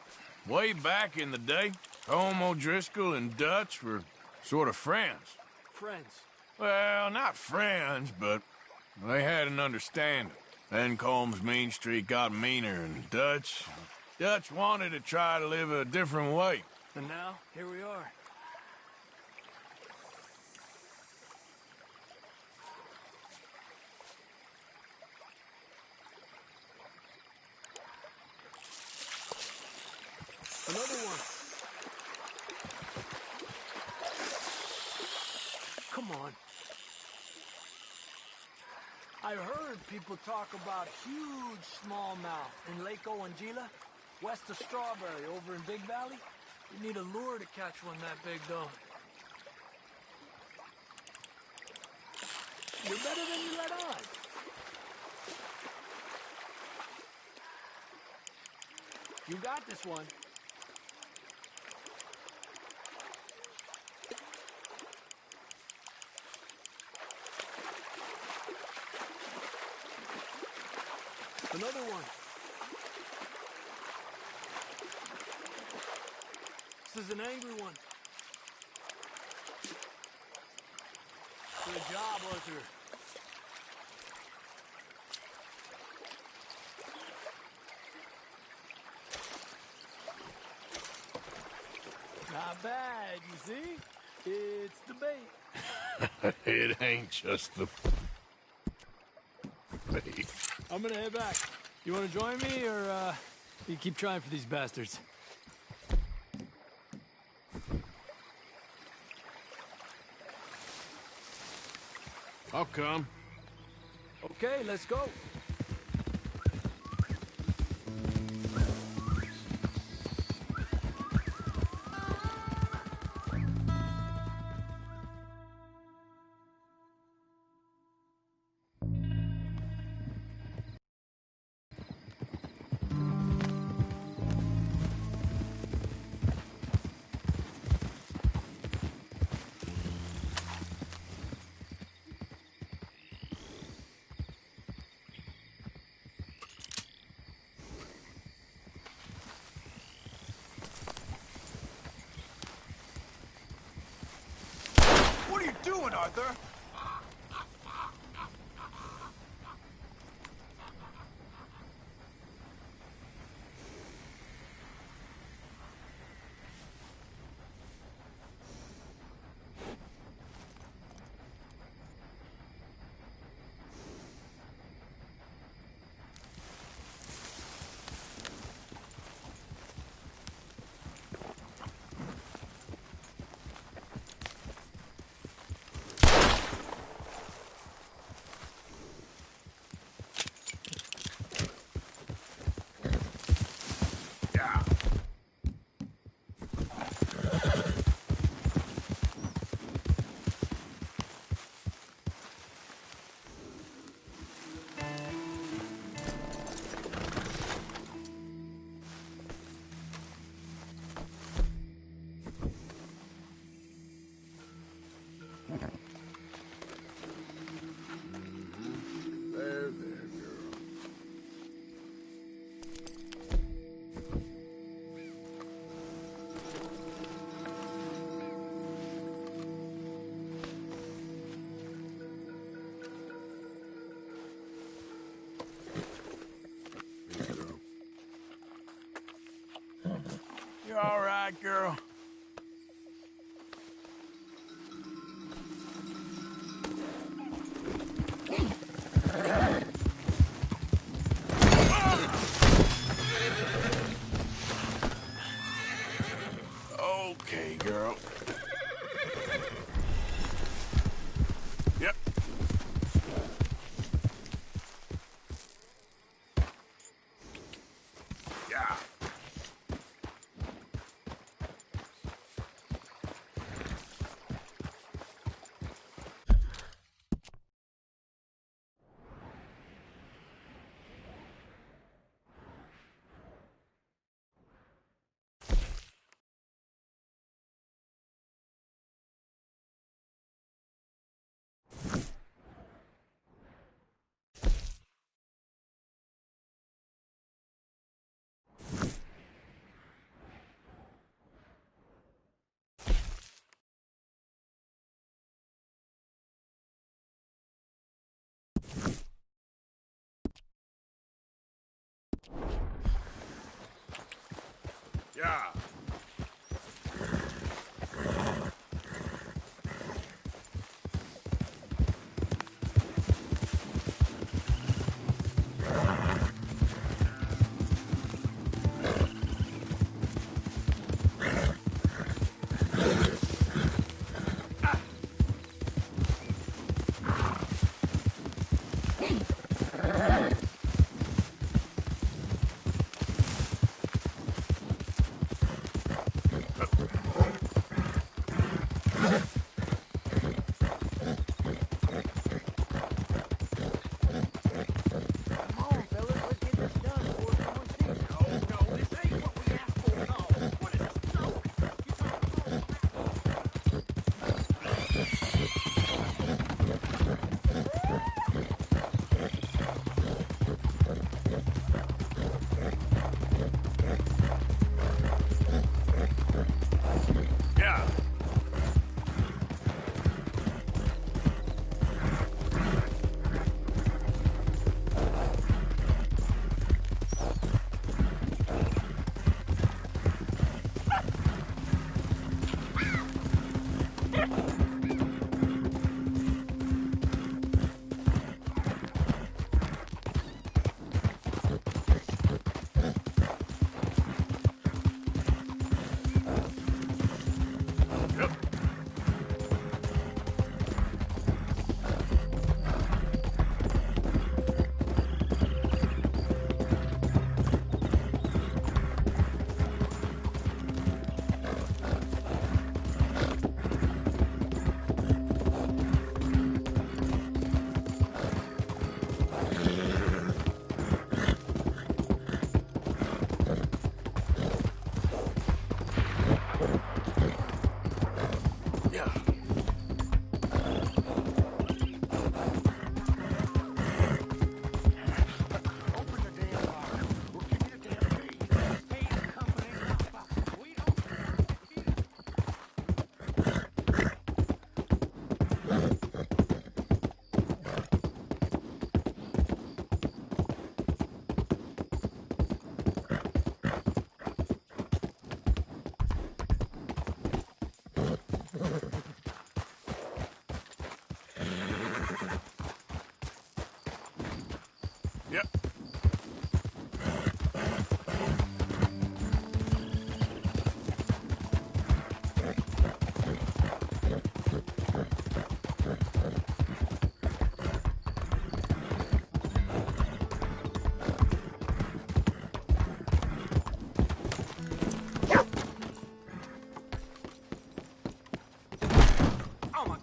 way back in the day, Tom O'Driscoll and Dutch were sort of friends. Friends? Well, not friends, but they had an understanding. Then Combs' mean streak got meaner, and Dutch wanted to try to live a different way. And now, here we are. Another one. Come on. I heard people talk about huge smallmouth in Lake Owanjila, west of Strawberry, over in Big Valley. You need a lure to catch one that big, though. You're better than you let on. You got this one. Another one. This is an angry one. Good job, Arthur. Not bad, you see? It's the bait. It ain't just the bait. I'm gonna head back. You wanna join me, or you keep trying for these bastards? I'll come. Okay, let's go. What are you doing, Arthur? You all right, girl? Yeah.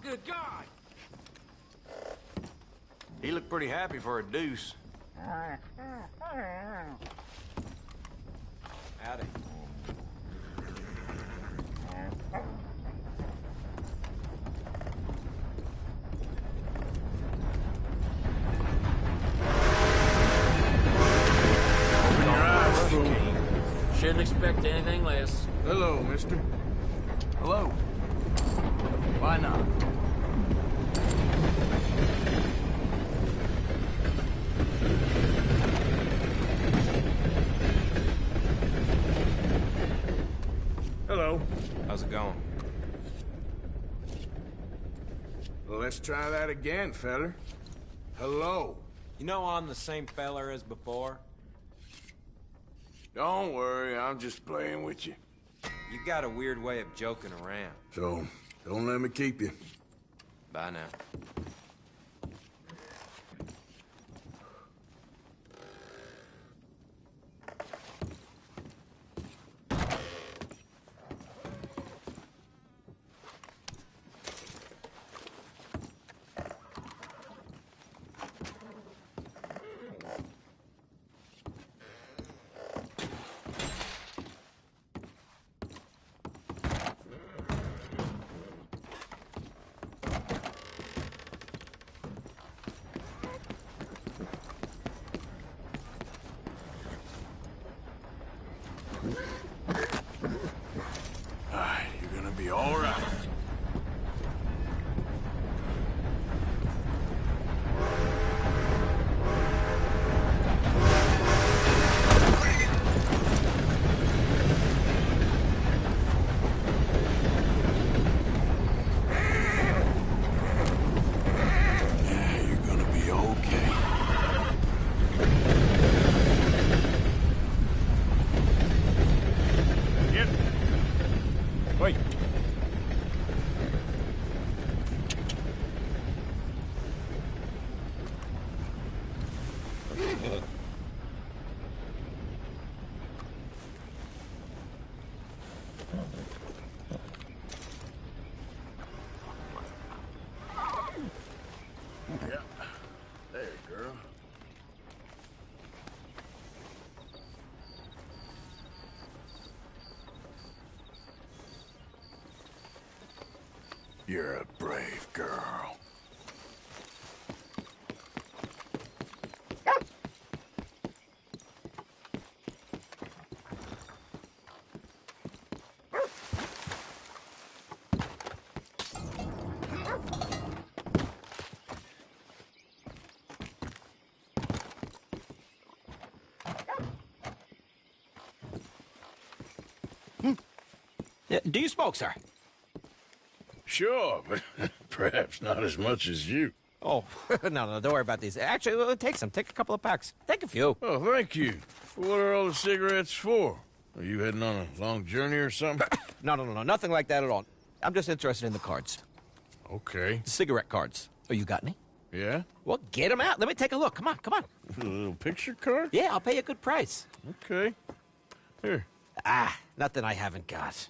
Good God! He looked pretty happy for a deuce. Howdy. Open your eyes, fool. Shouldn't expect anything less. Hello, mister. Hello. Why not? Hello. How's it going? Well, let's try that again, feller. Hello. You know I'm the same feller as before? Don't worry, I'm just playing with you. You got a weird way of joking around. So, don't let me keep you. Bye now. You're gonna be all right. You're a brave girl. Do you smoke, sir? Sure, but perhaps not as much as you. Oh, no, don't worry about these. Actually, well, take some. Take a couple of packs. Take a few. Oh, thank you. What are all the cigarettes for? Are you heading on a long journey or something? No, nothing like that at all. I'm just interested in the cards. Okay. The cigarette cards. Oh, you got any? Yeah? Well, get them out. Let me take a look. Come on. A little picture card? Yeah, I'll pay you a good price. Okay. Here. Nothing I haven't got.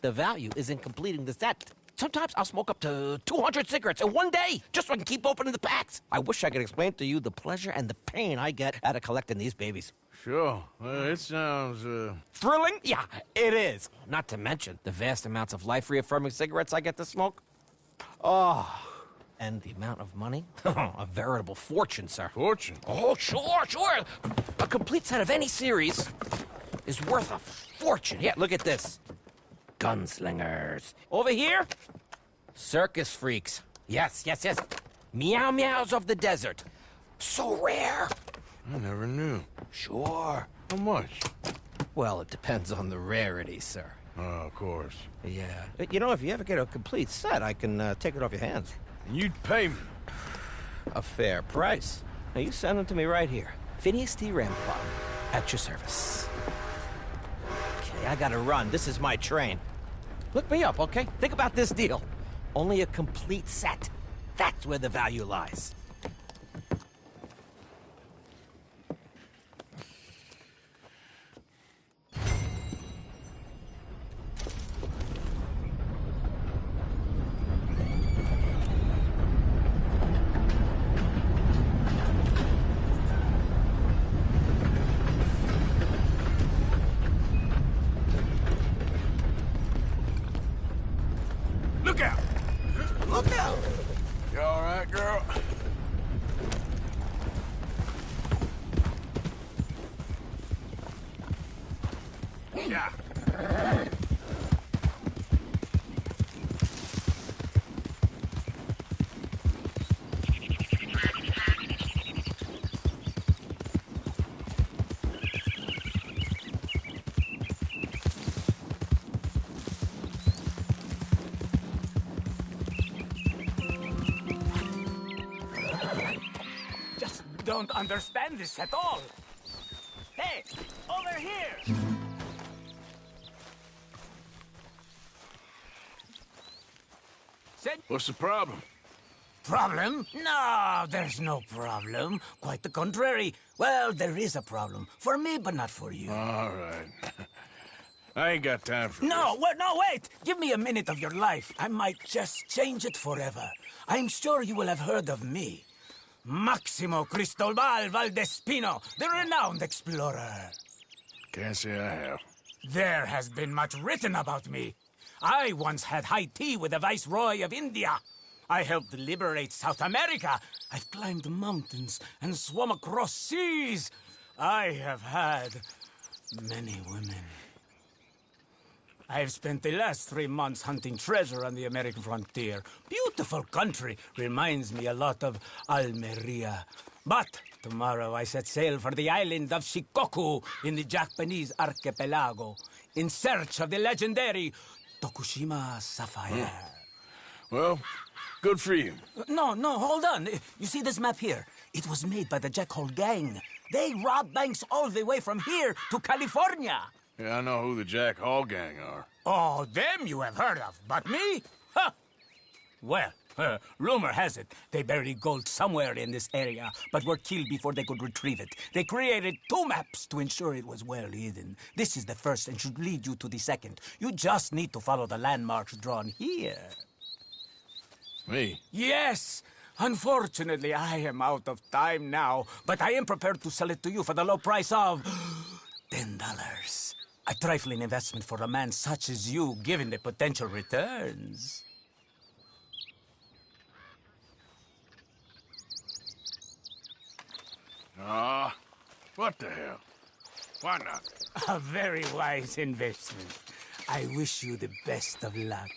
The value is in completing the set. Sometimes I'll smoke up to 200 cigarettes in one day, just so I can keep opening the packs. I wish I could explain to you the pleasure and the pain I get out of collecting these babies. Sure. It sounds, Thrilling? Yeah, it is. Not to mention the vast amounts of life-reaffirming cigarettes I get to smoke. Oh, and the amount of money? A veritable fortune, sir. Fortune? Oh, sure. A complete set of any series is worth a fortune. Yeah, look at this. Gunslingers. Over here, circus freaks. Yes. Meow meows of the desert. So rare. I never knew. Sure. How much? Well, it depends on the rarity, sir. Oh, of course. Yeah. You know, if you ever get a complete set, I can take it off your hands. And you'd pay me? A fair price. Now, you send them to me right here. Phineas T. Ramsbottom, at your service. Okay, I gotta run. This is my train. Look me up, okay? Think about this deal. Only a complete set. That's where the value lies. Look out! Look out! You all right, girl? Yeah. Don't understand this at all. Hey, over here! What's the problem? Problem? No, there's no problem. Quite the contrary. Well, there is a problem. For me, but not for you. All right. I ain't got time for No, wait! Give me a minute of your life. I might just change it forever. I'm sure you will have heard of me. Maximo Cristobal Valdespino, the renowned explorer. Can't say I have. There has been much written about me. I once had high tea with the Viceroy of India. I helped liberate South America. I've climbed mountains and swum across seas. I have had many women. I have spent the last 3 months hunting treasure on the American frontier. Beautiful country. Reminds me a lot of Almeria. But tomorrow I set sail for the island of Shikoku in the Japanese archipelago in search of the legendary Tokushima Sapphire. Well, good for you. No, hold on. You see this map here? It was made by the Jackhole Gang. They rob banks all the way from here to California. Yeah, I know who the Jack Hall gang are. Oh, them you have heard of, but me? Huh. Well, rumor has it they buried gold somewhere in this area, but were killed before they could retrieve it. They created 2 maps to ensure it was well hidden. This is the first and should lead you to the second. You just need to follow the landmarks drawn here. Me? Yes! Unfortunately, I am out of time now, but I am prepared to sell it to you for the low price of $10. A trifling investment for a man such as you, given the potential returns. What the hell? Why not? A very wise investment. I wish you the best of luck.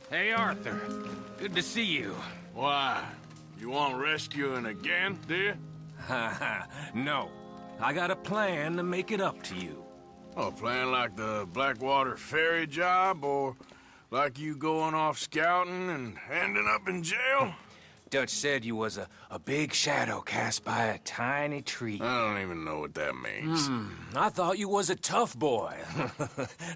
Hey, Arthur. Good to see you. Why? You want rescuing again, do you? No. I got a plan to make it up to you. Oh, a plan like the Blackwater ferry job, or like you going off scouting and ending up in jail? Dutch said you was a big shadow cast by a tiny tree. I don't even know what that means. I thought you was a tough boy.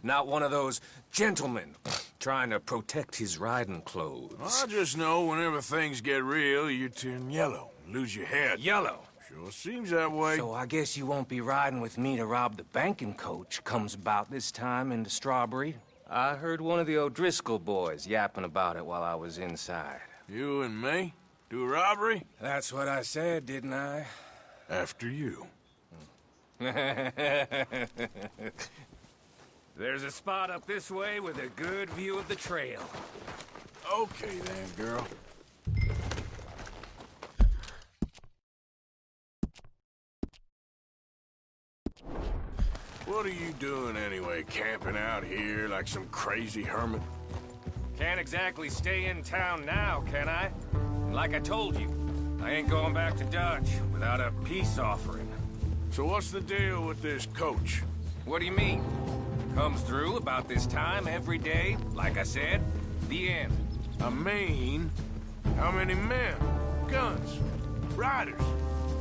Not one of those gentlemen trying to protect his riding clothes. I just know whenever things get real, you turn yellow, lose your head. Yellow? Sure seems that way. So I guess you won't be riding with me to rob the banking coach comes about this time in the Strawberry. I heard one of the O'Driscoll boys yapping about it while I was inside. You and me? Do a robbery? That's what I said, didn't I? After you. There's a spot up this way with a good view of the trail. Okay then, girl. What are you doing anyway, camping out here like some crazy hermit? Can't exactly stay in town now, can I? And like I told you, I ain't going back to Dutch without a peace offering. So what's the deal with this coach? What do you mean? Comes through about this time every day, like I said. The end. I mean, how many men? Guns? Riders?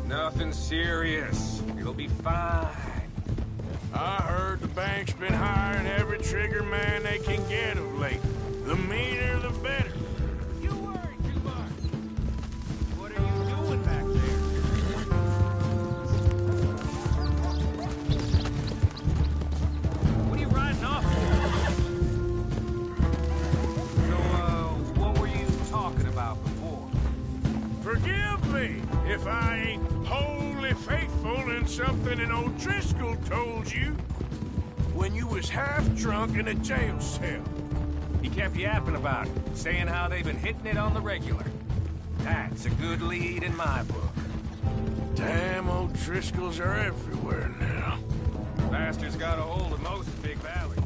Nothing serious. It'll be fine. I heard the bank's been hiring every trigger man they can get of late. The meaner, the better. You worry too much. What are you doing back there? What are you riding off for? So, what were you talking about before? Forgive me if I ain't wholly faithful in something an old Driscoll told you when you was half drunk in a jail cell. He kept yapping about it, saying how they've been hitting it on the regular. That's a good lead in my book. Damn old Driscolls are everywhere now. Bastards got a hold of most of Big Valley.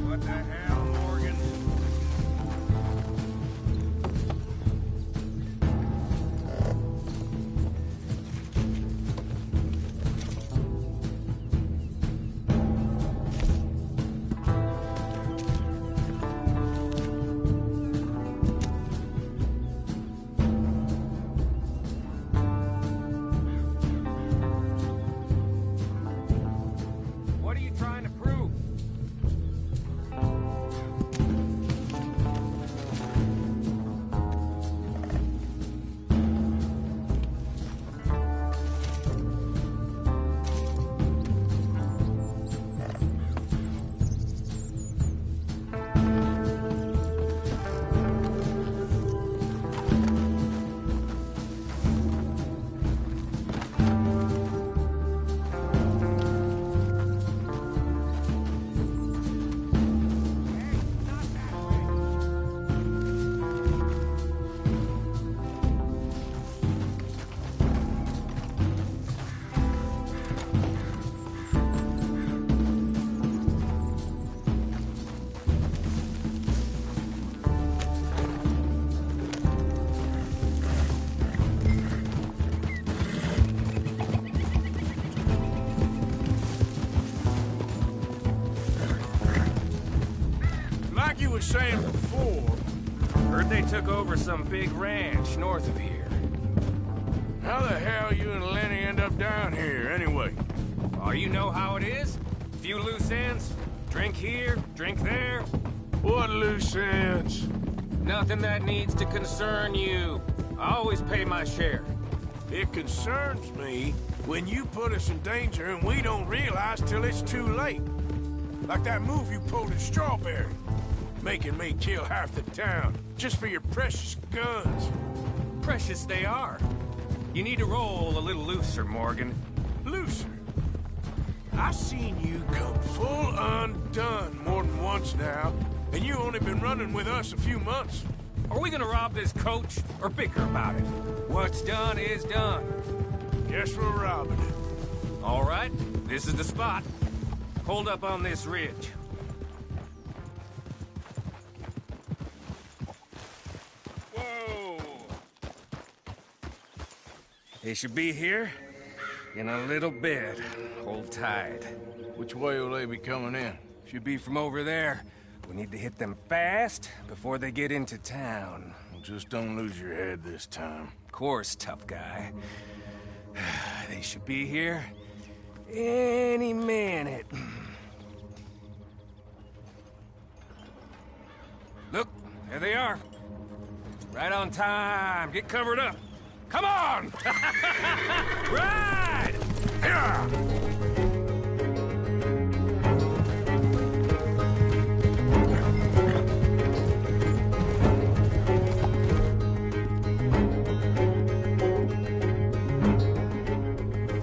What the hell, Morgan? What are you trying to prove? Like you were saying before, Heard they took over some big ranch north of here. how the hell you and Lenny end up down here, anyway? Oh, you know how it is? Few loose ends. Drink here, drink there. What loose ends? Nothing that needs to concern you. I always pay my share. It concerns me when you put us in danger and we don't realize till it's too late. Like that move you pulled in Strawberry. Making me kill half the town, just for your precious guns. Precious they are. You need to roll a little looser, Morgan. Looser? I've seen you come full undone more than once now, and you only been running with us a few months. Are we gonna rob this coach, or bicker about it? What's done is done. Guess we're robbing it. All right, this is the spot. Hold up on this ridge. Whoa! They should be here in a little bit. Hold tight. Which way will they be coming in? Should be from over there. We need to hit them fast before they get into town. Well, just don't lose your head this time. Of course, tough guy. They should be here any minute. Look, there they are. Right on time. Get covered up. Come on! Ride!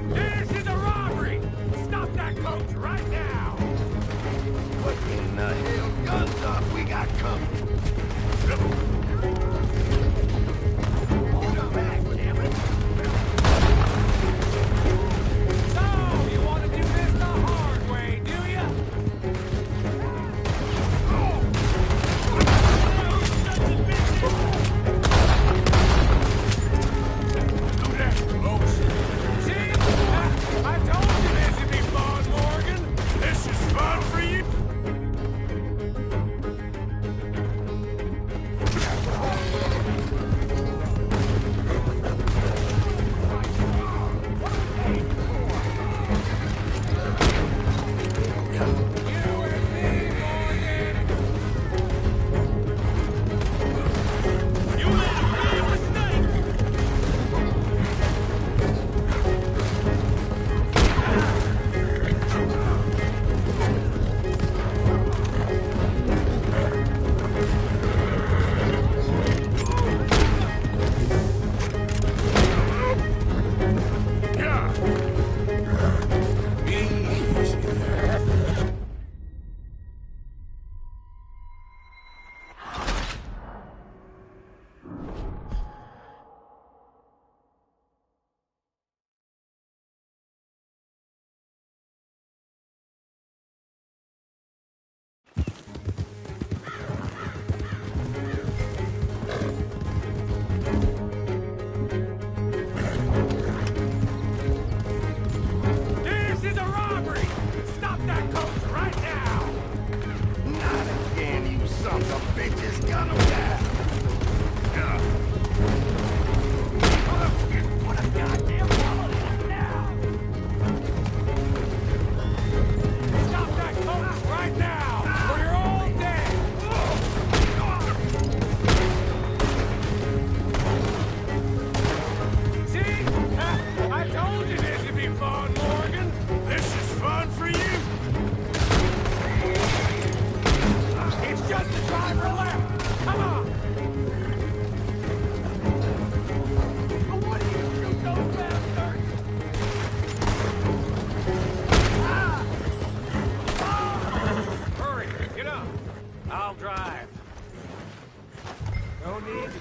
This is a robbery! Stop that coach right now! What in the hell? Guns up, we got company. So,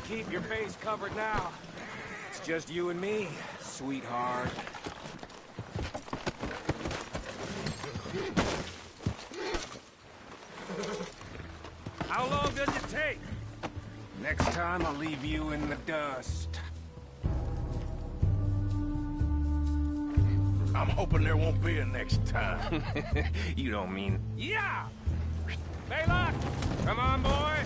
Keep your face covered now. It's just you and me, sweetheart. How long does it take? Next time I'll leave you in the dust. I'm hoping there won't be a next time. You don't mean... Yeah! Baylock! Come on, boy!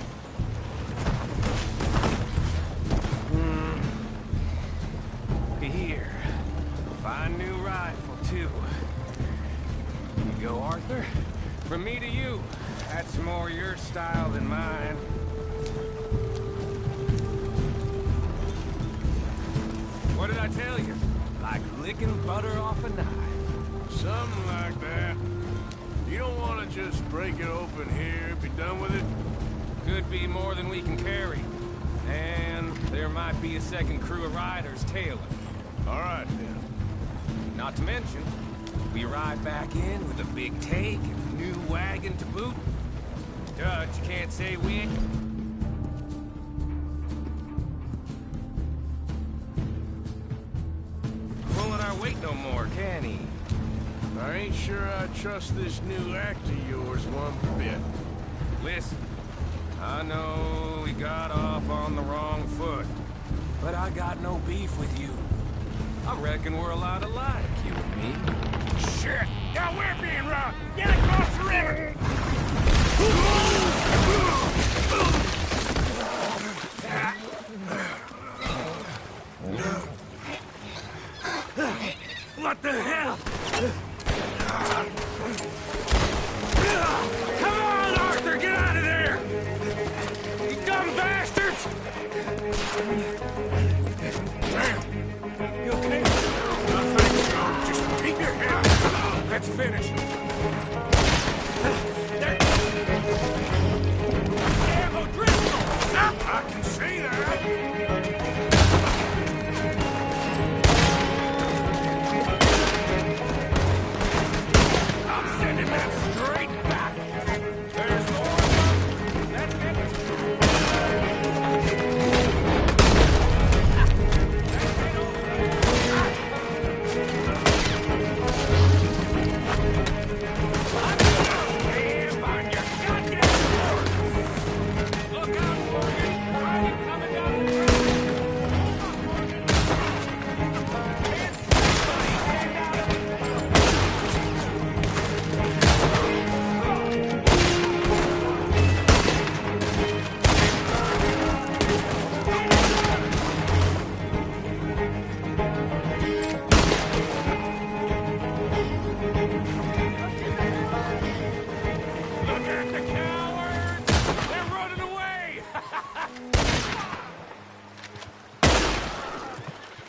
Here. Fine new rifle, too. You go, Arthur. From me to you. That's more your style than mine. What did I tell you? Like licking butter off a knife. Something like that. You don't want to just break it open here, be done with it? Could be more than we can carry. And there might be a second crew of riders tailing. All right, then. Not to mention, we ride back in with a big take and a new wagon to boot. Dutch can't say we ain't... pulling our weight no more, can he? I ain't sure I trust this new act of yours one bit. Listen, I know we got off on the wrong foot, but I got no beef with you. I reckon we're a lot alike, you and me. Shit! Now we're being robbed! Get across the river! What the hell? Come on, Arthur, get out of there! You dumb bastards! Damn! You okay? Nothing, Joe. Just keep your head up. Let's finish. Damn, O'Driscoll! I can see that. I'm sending that straight back. There's more. Let's get it.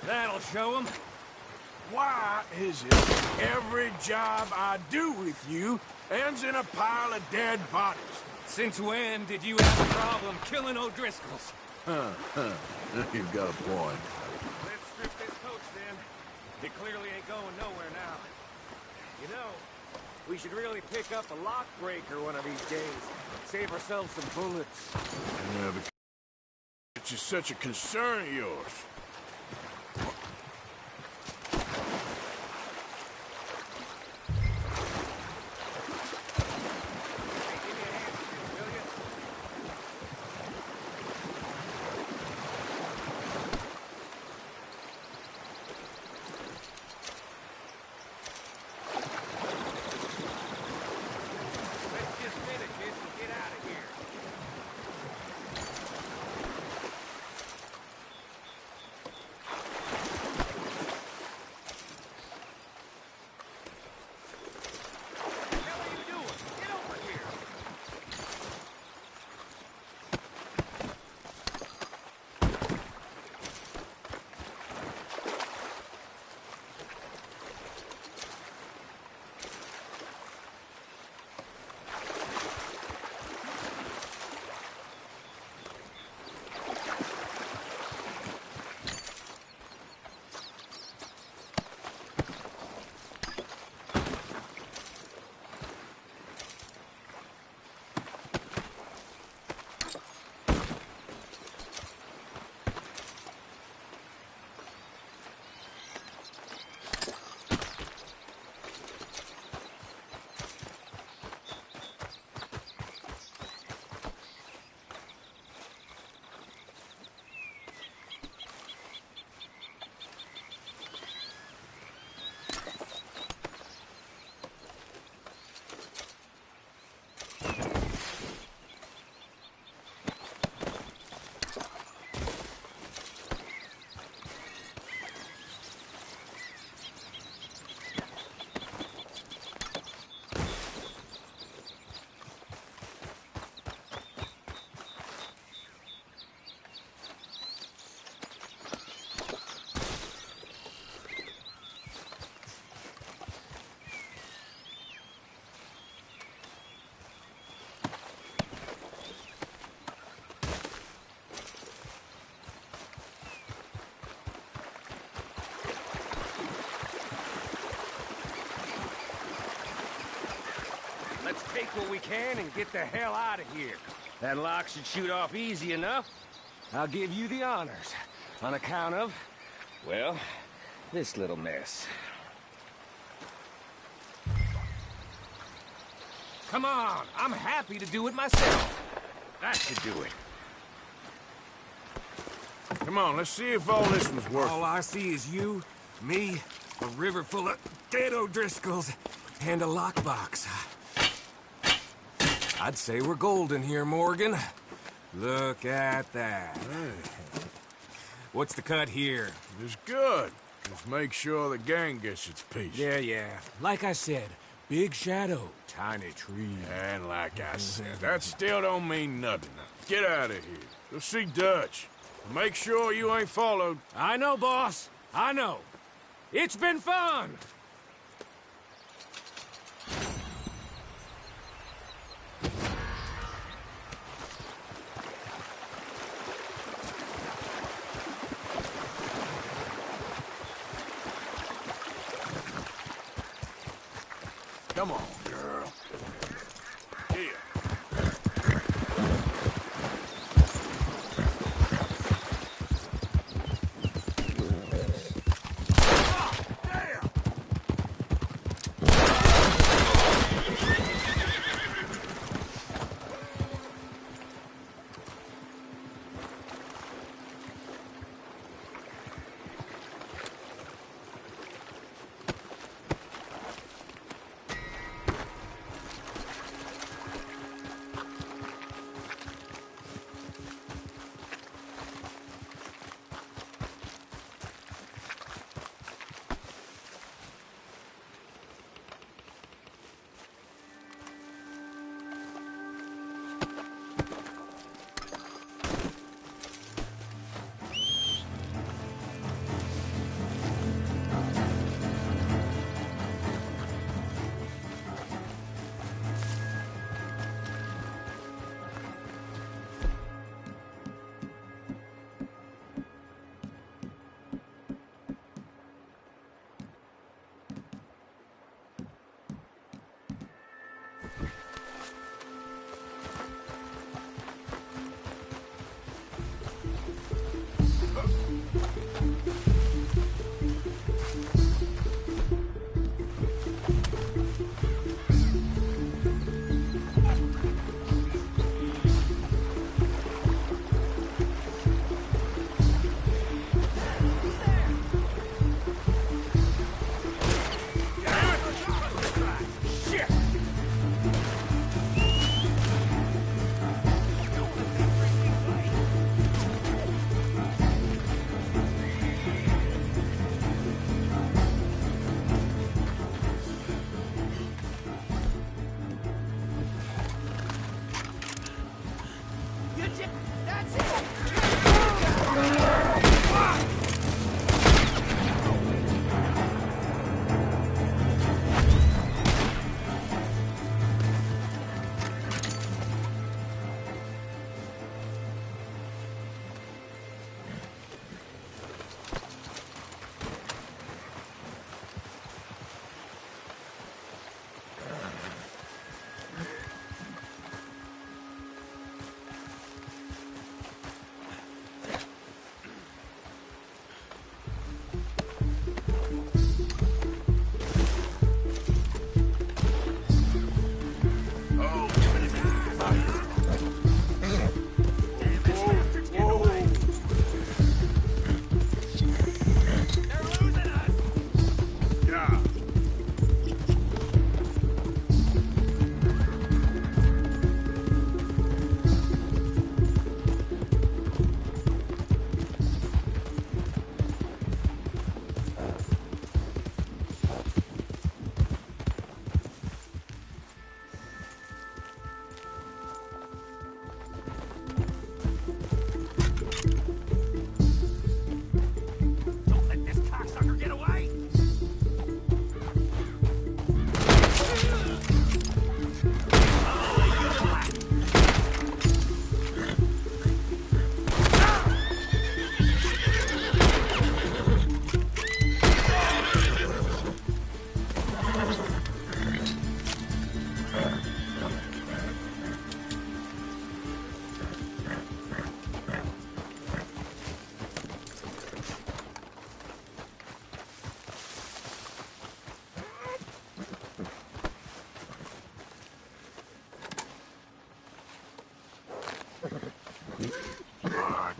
That'll show them. Why is it every job I do with you ends in a pile of dead bodies? Since when did you have a problem killing O'Driscolls? You've got a point. Let's strip this coach, then. It clearly ain't going nowhere now. You know, we should really pick up a lock breaker one of these days. Save ourselves some bullets. Yeah, because it's just such a concern of yours. what we can and get the hell out of here. That lock should shoot off easy enough. I'll give you the honors, on account of, well, this little mess. Come on, I'm happy to do it myself. That should do it. Come on, let's see if all this was worth it. All I see is you, me, a river full of dead O'Driscolls, and a lockbox. I'd say we're golden here, Morgan. Look at that. What's the cut here? It's good. Just make sure the gang gets its piece. Yeah. Like I said, big shadow, tiny tree. And like I said, that still don't mean nothing. Get out of here. Go see Dutch. Make sure you ain't followed. I know, boss. I know. It's been fun! Come on, girl. Here.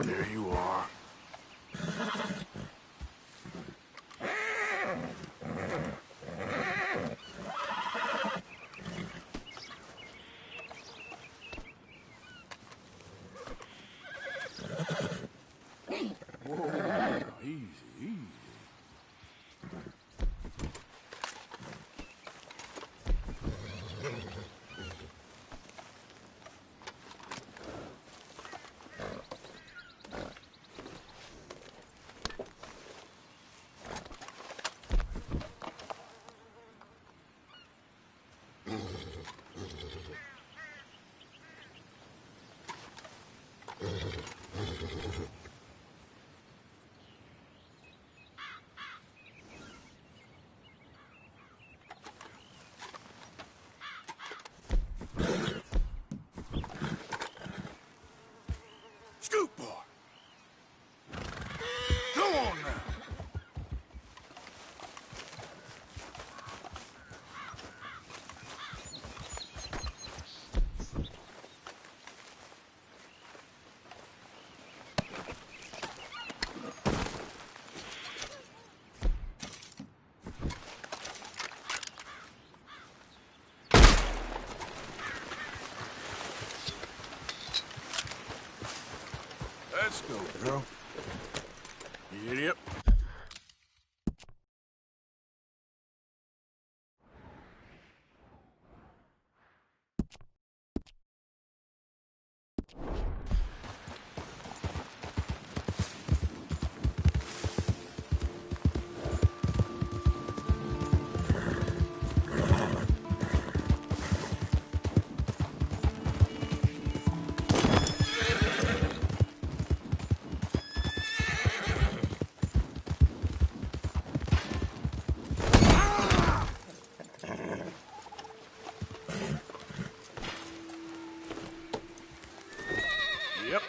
There you are. Whoa, easy, easy. Scoot, boy. Go on now. Let's go, girl. Giddy up. Yep.